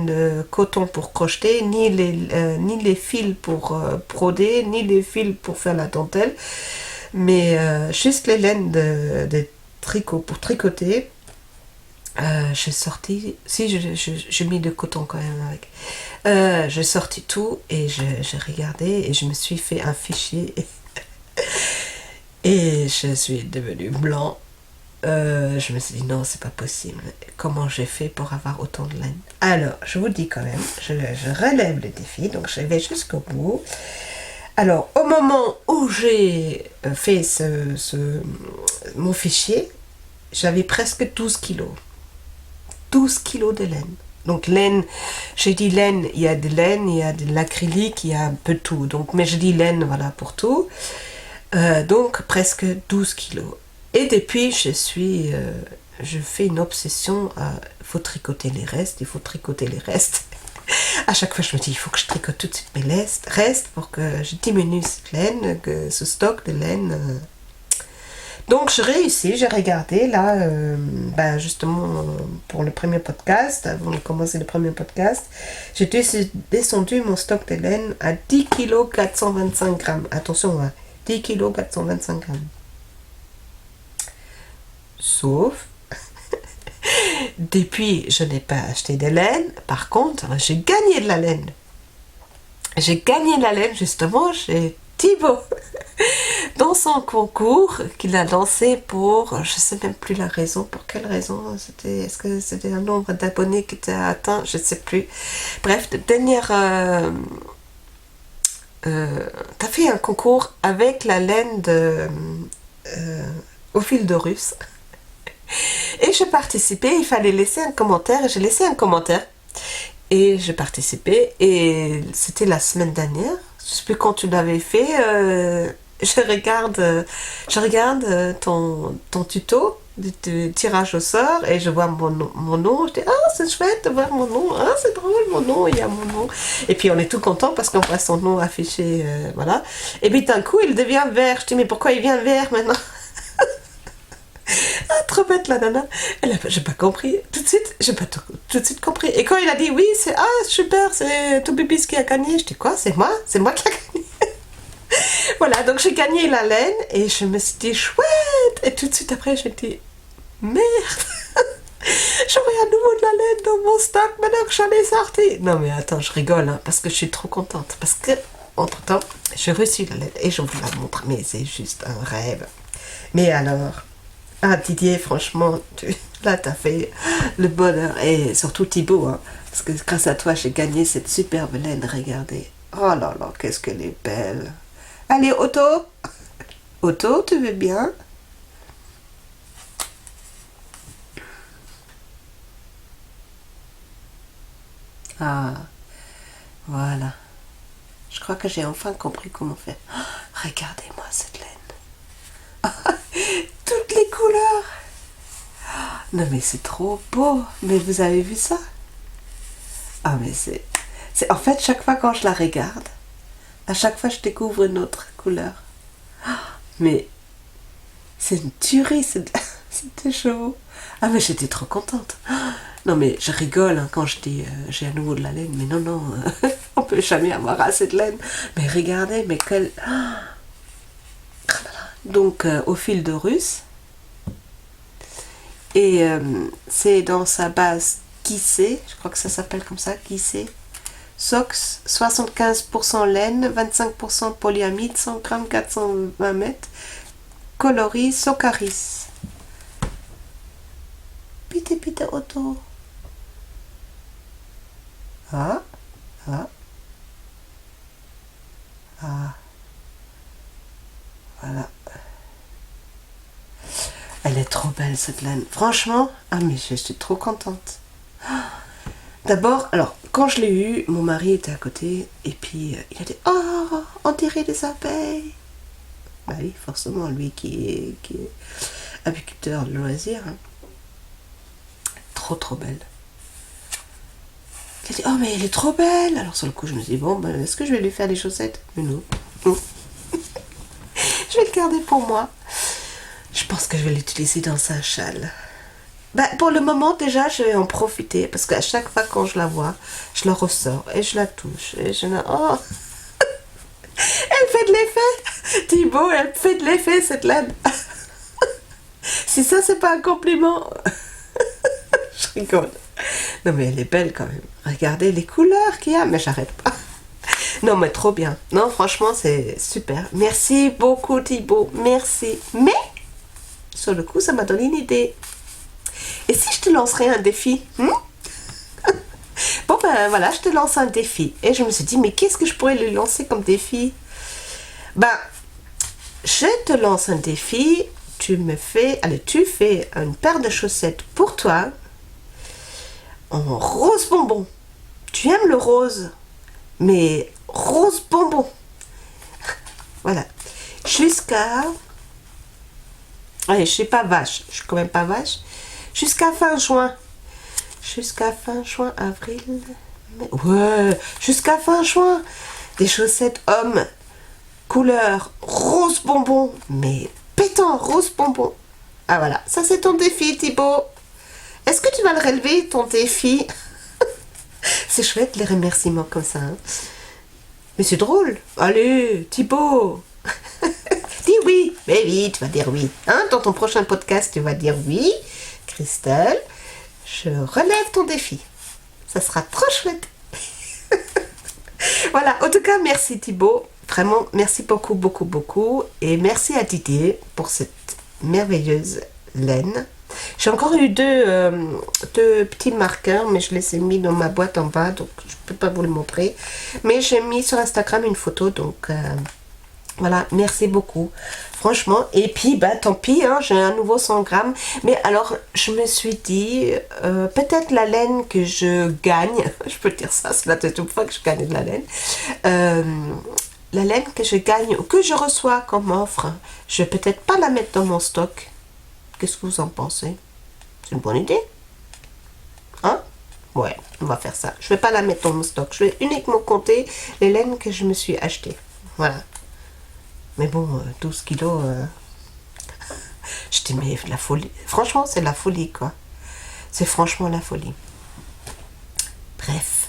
de coton pour crocheter, ni les fils pour broder, ni les fils pour faire la dentelle, mais juste les laines de tricot pour tricoter. J'ai sorti, si j'ai mis de coton quand même avec, j'ai sorti tout et j'ai regardé et je me suis fait un fichier et je suis devenue blanc. Je me suis dit non, c'est pas possible, comment j'ai fait pour avoir autant de laine? Alors je vous dis quand même, je relève le défi, donc je vais jusqu'au bout. Alors au moment où j'ai fait mon fichier, j'avais presque 12 kilos. 12 kilos de laine. Donc laine, j'ai dit laine, il y a de laine, il y a de l'acrylique, il y a un peu de tout. Donc, mais je dis laine, voilà, pour tout. Donc presque 12 kilos. Et depuis, je fais une obsession à... Il faut tricoter les restes, il faut tricoter les restes. À chaque fois, je me dis, il faut que je tricote tout de suite mes restes pour que je diminue cette laine, ce stock de laine. Donc, je réussis, j'ai regardé là, justement, pour le premier podcast, avant de commencer le premier podcast, j'ai descendu mon stock de laine à 10 kg 425 grammes. Attention, hein, 10 kg 425 grammes. Sauf, depuis, je n'ai pas acheté de laine. Par contre, j'ai gagné de la laine. J'ai gagné de la laine, justement, chez Thibaut. Dans son concours qu'il a lancé pour, je ne sais même plus la raison, pour quelle raison, est-ce que c'était un nombre d'abonnés qui était atteint, je ne sais plus. Bref, dernière... t'as fait un concours avec la laine au fil de russe. Et j'ai participé, il fallait laisser un commentaire, et j'ai laissé un commentaire. Et j'ai participé, et c'était la semaine dernière, je ne sais plus quand tu l'avais fait, je regarde ton tuto de tirage au sort, et je vois mon nom, je dis, ah c'est chouette de voir mon nom, ah c'est drôle mon nom, il y a mon nom. Et puis on est tout content parce qu'on voit son nom affiché, voilà. Et puis d'un coup il devient vert, je dis, mais pourquoi il vient vert maintenant? Ah, trop bête la nana. J'ai pas compris. Tout de suite, j'ai pas tout de suite compris. Et quand il a dit oui, c'est ah super, c'est Toubibis qui a gagné. Je dis quoi? C'est moi qui a gagné. Voilà, donc j'ai gagné la laine et je me suis dit chouette. Et tout de suite après, j'ai dit merde. J'aurais à nouveau de la laine dans mon stock maintenant que j'en ai sorti. Non mais attends, je rigole hein, parce que je suis trop contente. Parce que entre temps, j'ai reçu la laine et je vous la montre. Mais c'est juste un rêve. Mais alors. Ah Didier, franchement, là t'as fait le bonheur. Et surtout Thibaut, hein, parce que grâce à toi j'ai gagné cette superbe laine, regardez. Oh là là, qu'est-ce qu'elle est belle. Allez, Otto. Otto, tu veux bien? Ah, voilà. Je crois que j'ai enfin compris comment faire. Oh, regardez-moi cette laine. Toutes les couleurs. Non mais c'est trop beau. Mais vous avez vu ça? Ah mais en fait chaque fois quand je la regarde, à chaque fois je découvre une autre couleur. Mais c'est une tuerie, c'était chaud. Ah mais j'étais trop contente. Non mais je rigole hein, quand je dis j'ai à nouveau de la laine. Mais non, on peut jamais avoir assez de laine. Mais regardez, mais quelle... Donc au fil de russe. Et c'est dans sa base Kissé, je crois que ça s'appelle comme ça, Kissé. Sox, 75% laine, 25% polyamide, 100 grammes, 420 mètres. Coloris, Socaris. Pite Otto. Ah. Voilà. Elle est trop belle cette laine. Franchement, ah mais je suis trop contente. D'abord, alors, quand je l'ai eu, mon mari était à côté et puis il a dit « Oh, on dirait des abeilles !» Bah oui, forcément, lui qui est apiculteur de loisirs. Hein. Trop belle. Il a dit « Oh, mais elle est trop belle !» Alors sur le coup, je me suis dit « Bon, ben, est-ce que je vais lui faire des chaussettes ?» Mais non. Je vais le garder pour moi. Je pense que je vais l'utiliser dans un châle. Bah, pour le moment, déjà, je vais en profiter. Parce qu'à chaque fois quand je la vois, je la ressors et je la touche. Et je la... Oh. Elle fait de l'effet. Thibaut, elle fait de l'effet, cette laine. Si ça, c'est pas un compliment. Je rigole. Non, mais elle est belle quand même. Regardez les couleurs qu'il y a. Mais j'arrête pas. Non, mais trop bien. Non, franchement, c'est super. Merci beaucoup, Thibaut. Merci. Mais, sur le coup, ça m'a donné une idée. Et si je te lancerais un défi Bon ben voilà, je te lance un défi. Et je me suis dit, mais qu'est-ce que je pourrais lui lancer comme défi? Ben, je te lance un défi. Tu fais une paire de chaussettes pour toi en rose bonbon. Tu aimes le rose, mais rose bonbon. Voilà. jusqu'à... Allez, je suis pas vache, je suis quand même pas vache. Jusqu'à fin juin. Jusqu'à fin juin, avril... mai. Ouais, jusqu'à fin juin. Des chaussettes hommes, couleur rose bonbon, mais pétant rose bonbon. Ah voilà, ça c'est ton défi Thibaut. Est-ce que tu vas le relever, ton défi? C'est chouette les remerciements comme ça. Hein. Mais c'est drôle. Allez, Thibaut. Dis oui. Mais oui, tu vas dire oui. Hein, dans ton prochain podcast, tu vas dire oui. Christelle, je relève ton défi. Ça sera trop chouette. Voilà, en tout cas, merci Thibaut. Vraiment, merci beaucoup, beaucoup, beaucoup. Et merci à Didier pour cette merveilleuse laine. J'ai encore eu deux petits marqueurs, mais je les ai mis dans ma boîte en bas, donc je ne peux pas vous le montrer. Mais j'ai mis sur Instagram une photo, donc voilà, merci beaucoup. Franchement, et puis bah tant pis, hein, j'ai un nouveau 100 grammes. Mais alors, je me suis dit, peut-être la laine que je gagne, je peux dire ça, c'est la deuxième fois que je gagne de la laine. La laine que je gagne ou que je reçois comme offre, je vais peut-être pas la mettre dans mon stock. Qu'est-ce que vous en pensez? C'est une bonne idée? Hein? Ouais, on va faire ça. Je vais pas la mettre dans mon stock. Je vais uniquement compter les laines que je me suis achetées. Voilà. Mais bon, 12 kilos, je dis, mais la folie. Franchement, c'est la folie, quoi. C'est franchement la folie. Bref.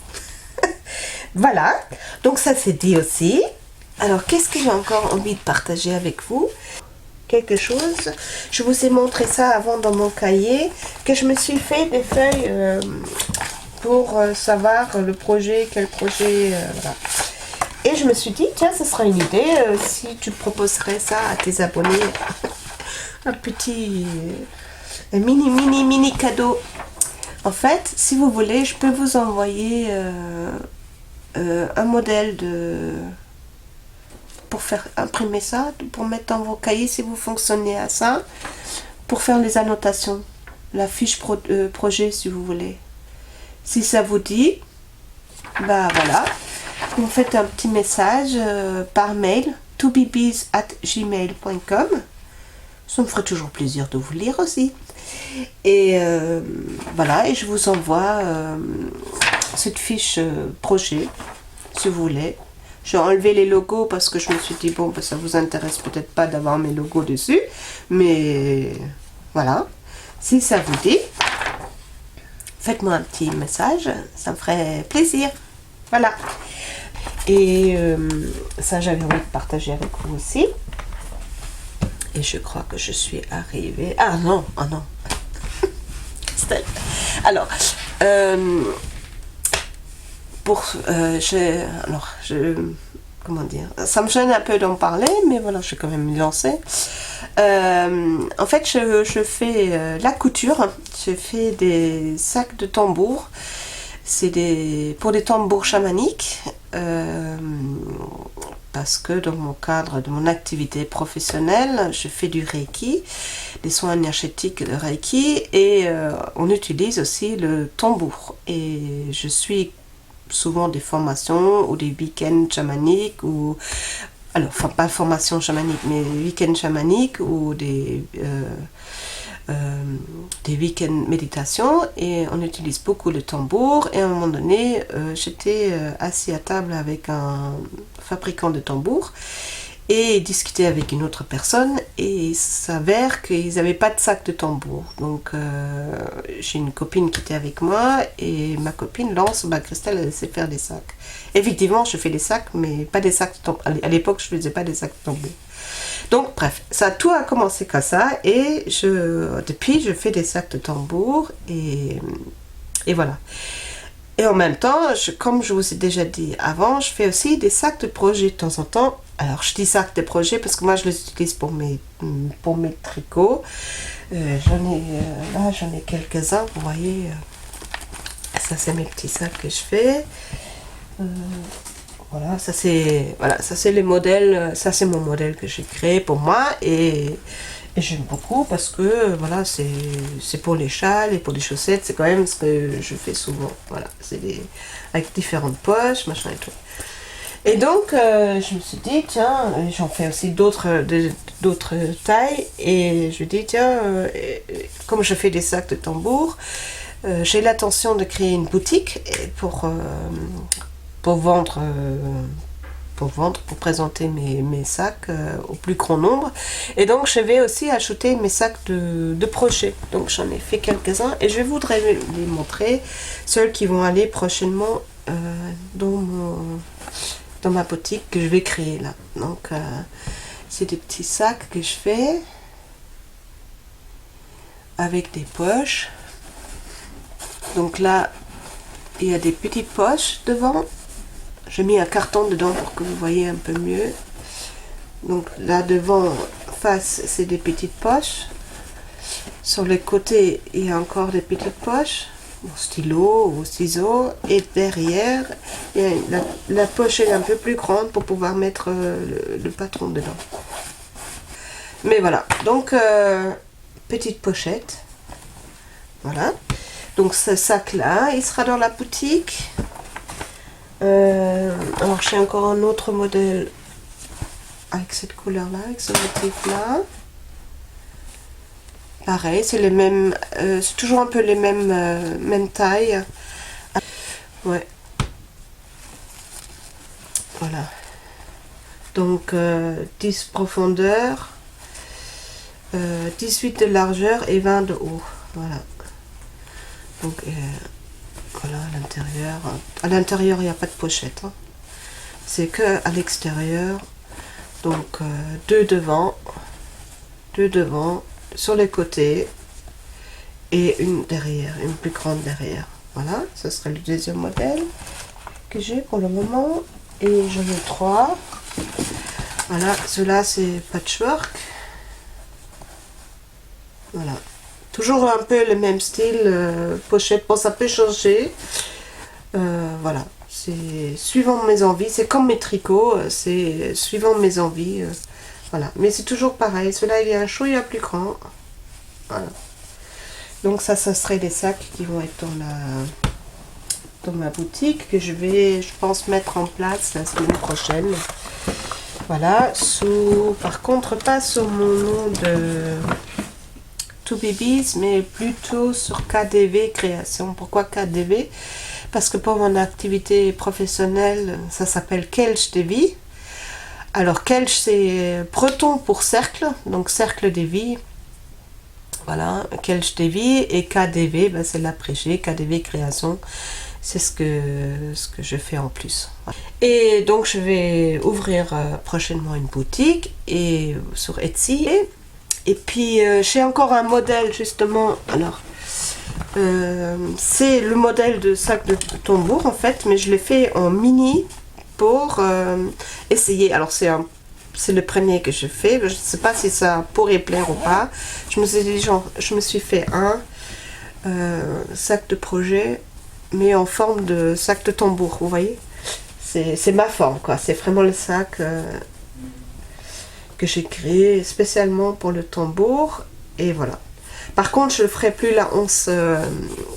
Voilà. Donc ça, c'est dit aussi. Alors, qu'est-ce que j'ai encore envie de partager avec vous? Quelque chose. Je vous ai montré ça avant dans mon cahier, que je me suis fait des feuilles pour savoir le projet, quel projet, voilà. Et je me suis dit, tiens, ce sera une idée si tu proposerais ça à tes abonnés. Un petit mini cadeau. En fait, si vous voulez, je peux vous envoyer un modèle pour faire imprimer ça, pour mettre dans vos cahiers si vous fonctionnez à ça, pour faire les annotations, la fiche projet si vous voulez. Si ça vous dit, bah voilà. Vous me faites un petit message par mail, tobebees@gmail.com. Ça me ferait toujours plaisir de vous lire aussi. Et voilà, et je vous envoie cette fiche projet, si vous voulez. J'ai enlevé les logos parce que je me suis dit, bon, ben, ça vous intéresse peut-être pas d'avoir mes logos dessus. Mais voilà, si ça vous dit, faites-moi un petit message, ça me ferait plaisir. Voilà. Et ça, j'avais envie de partager avec vous aussi. Et je crois que je suis arrivée... Ah non, oh non. Alors, comment dire, ça me gêne un peu d'en parler, mais voilà, je vais quand même me lancer. En fait, je fais la couture. Je fais des sacs de tambour. C'est pour des tambours chamaniques. Parce que dans mon cadre de mon activité professionnelle, je fais du Reiki, des soins énergétiques de Reiki, et on utilise aussi le tambour. Et je suis souvent des formations ou des week-ends chamaniques, ou alors enfin pas formation chamanique, mais week-ends chamaniques ou des week-ends méditation, et on utilise beaucoup le tambour. Et à un moment donné, j'étais assis à table avec un fabricant de tambours et discuter avec une autre personne, et il s'avère qu'ils n'avaient pas de sac de tambour. Donc j'ai une copine qui était avec moi, et ma copine lance, bah, Christelle, elle sait faire des sacs. Effectivement, je fais des sacs, mais pas des sacs de tambour. À l'époque, je ne faisais pas des sacs de tambour. Donc bref, tout a commencé comme ça, et depuis je fais des sacs de tambour, et voilà. Et en même temps, comme je vous ai déjà dit avant, je fais aussi des sacs de projet de temps en temps. Alors je dis sacs de projet parce que moi je les utilise pour mes tricots. J'en ai quelques-uns, vous voyez. Ça c'est mes petits sacs que je fais. Voilà, ça c'est les modèles, ça c'est mon modèle que j'ai créé pour moi, et j'aime beaucoup parce que voilà, c'est pour les châles et pour les chaussettes, c'est quand même ce que je fais souvent. Voilà, c'est avec différentes poches, machin et tout. Et donc, je me suis dit, tiens, j'en fais aussi d'autres tailles. Et je me dis, tiens, comme je fais des sacs de tambour, j'ai l'intention de créer une boutique pour vendre, pour présenter mes sacs au plus grand nombre. Et donc, je vais aussi ajouter mes sacs de crochet. Donc, j'en ai fait quelques-uns et je voudrais les montrer, ceux qui vont aller prochainement dans ma boutique que je vais créer là. Donc, c'est des petits sacs que je fais avec des poches. Donc là, il y a des petites poches devant. J'ai mis un carton dedans pour que vous voyez un peu mieux. Donc là devant, face, c'est des petites poches. Sur les côtés, il y a encore des petites poches, au stylo ou au ciseau. Et derrière, la poche est un peu plus grande pour pouvoir mettre le patron dedans. Mais voilà, donc petite pochette. Voilà. Donc ce sac-là, il sera dans la boutique. Alors j'ai encore un autre modèle avec cette couleur-là, avec ce motif-là. Pareil, c'est les mêmes, c'est toujours un peu les mêmes tailles. Ouais. Voilà. Donc 10 profondeur, 18 de largeur et 20 de haut. Voilà. Donc voilà, à l'intérieur. À l'intérieur, il n'y a pas de pochette. Hein. C'est que à l'extérieur. Donc deux devant, sur les côtés et une derrière, une plus grande derrière. Voilà, ce serait le deuxième modèle que j'ai pour le moment. Et j'en ai 3. Voilà, ceux-là c'est patchwork. Voilà. Toujours un peu le même style, pochette. Bon, ça peut changer. Voilà, c'est suivant mes envies. C'est comme mes tricots, c'est suivant mes envies. Voilà, mais c'est toujours pareil. Celui-là, il est un chouïa plus grand. Voilà. Donc ça serait des sacs qui vont être dans ma boutique que je vais, je pense, mettre en place la semaine prochaine. Voilà, par contre, pas sous mon nom de To Babies, mais plutôt sur KDV Création. Pourquoi KDV? Parce que pour mon activité professionnelle, ça s'appelle Kelch des Vies. Alors Kelch, c'est breton pour cercle, donc cercle des vies. Voilà, Kelch des Vies, et KDV, ben c'est l'abrégé, KDV Création. C'est ce que je fais en plus. Et donc je vais ouvrir prochainement une boutique et sur Etsy. Et puis j'ai encore un modèle justement. Alors c'est le modèle de sac de tambour en fait, mais je l'ai fait en mini pour essayer. Alors c'est le premier que je fais. Je ne sais pas si ça pourrait plaire ou pas. Je me suis dit je me suis fait un sac de projet, mais en forme de sac de tambour. Vous voyez, c'est ma forme quoi. C'est vraiment le sac que j'ai créé spécialement pour le tambour. Et voilà. Par contre, je ne ferai plus la once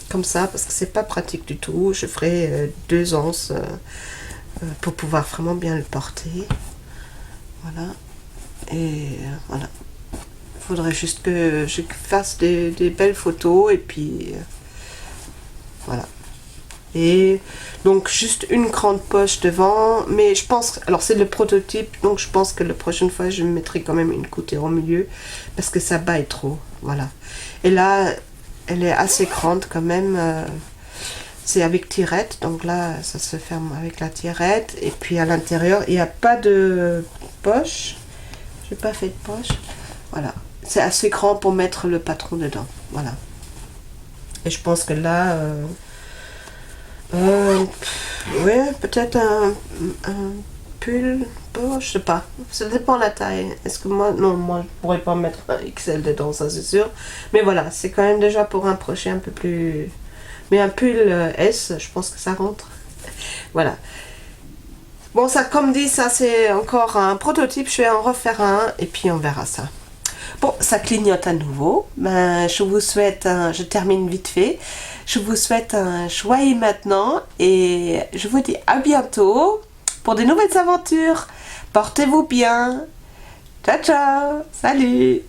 comme ça parce que c'est pas pratique du tout. Je ferai 2 onces pour pouvoir vraiment bien le porter. Voilà. Et voilà. Il faudrait juste que je fasse des belles photos et puis voilà. Et donc juste une grande poche devant, mais je pense, alors c'est le prototype, donc je pense que la prochaine fois je mettrai quand même une couture au milieu parce que ça baille trop, voilà. Et là elle est assez grande quand même, c'est avec tirette, donc là ça se ferme avec la tirette. Et puis à l'intérieur il n'y a pas de poche, j'ai pas fait de poche, voilà. C'est assez grand pour mettre le patron dedans, voilà. Et je pense que là ouais, peut-être un pull, oh, je sais pas, ça dépend de la taille. Est-ce que moi, non, moi je pourrais pas mettre un XL dedans, ça c'est sûr. Mais voilà, c'est quand même déjà pour un crochet un peu plus. Mais un pull S, je pense que ça rentre. Voilà. Bon, ça, comme dit, ça c'est encore un prototype, je vais en refaire un et puis on verra ça. Bon, ça clignote à nouveau. Ben, je vous souhaite, je termine vite fait. Je vous souhaite un joyeux maintenant et je vous dis à bientôt. pour de nouvelles aventures. Portez-vous bien. Ciao, ciao. Salut.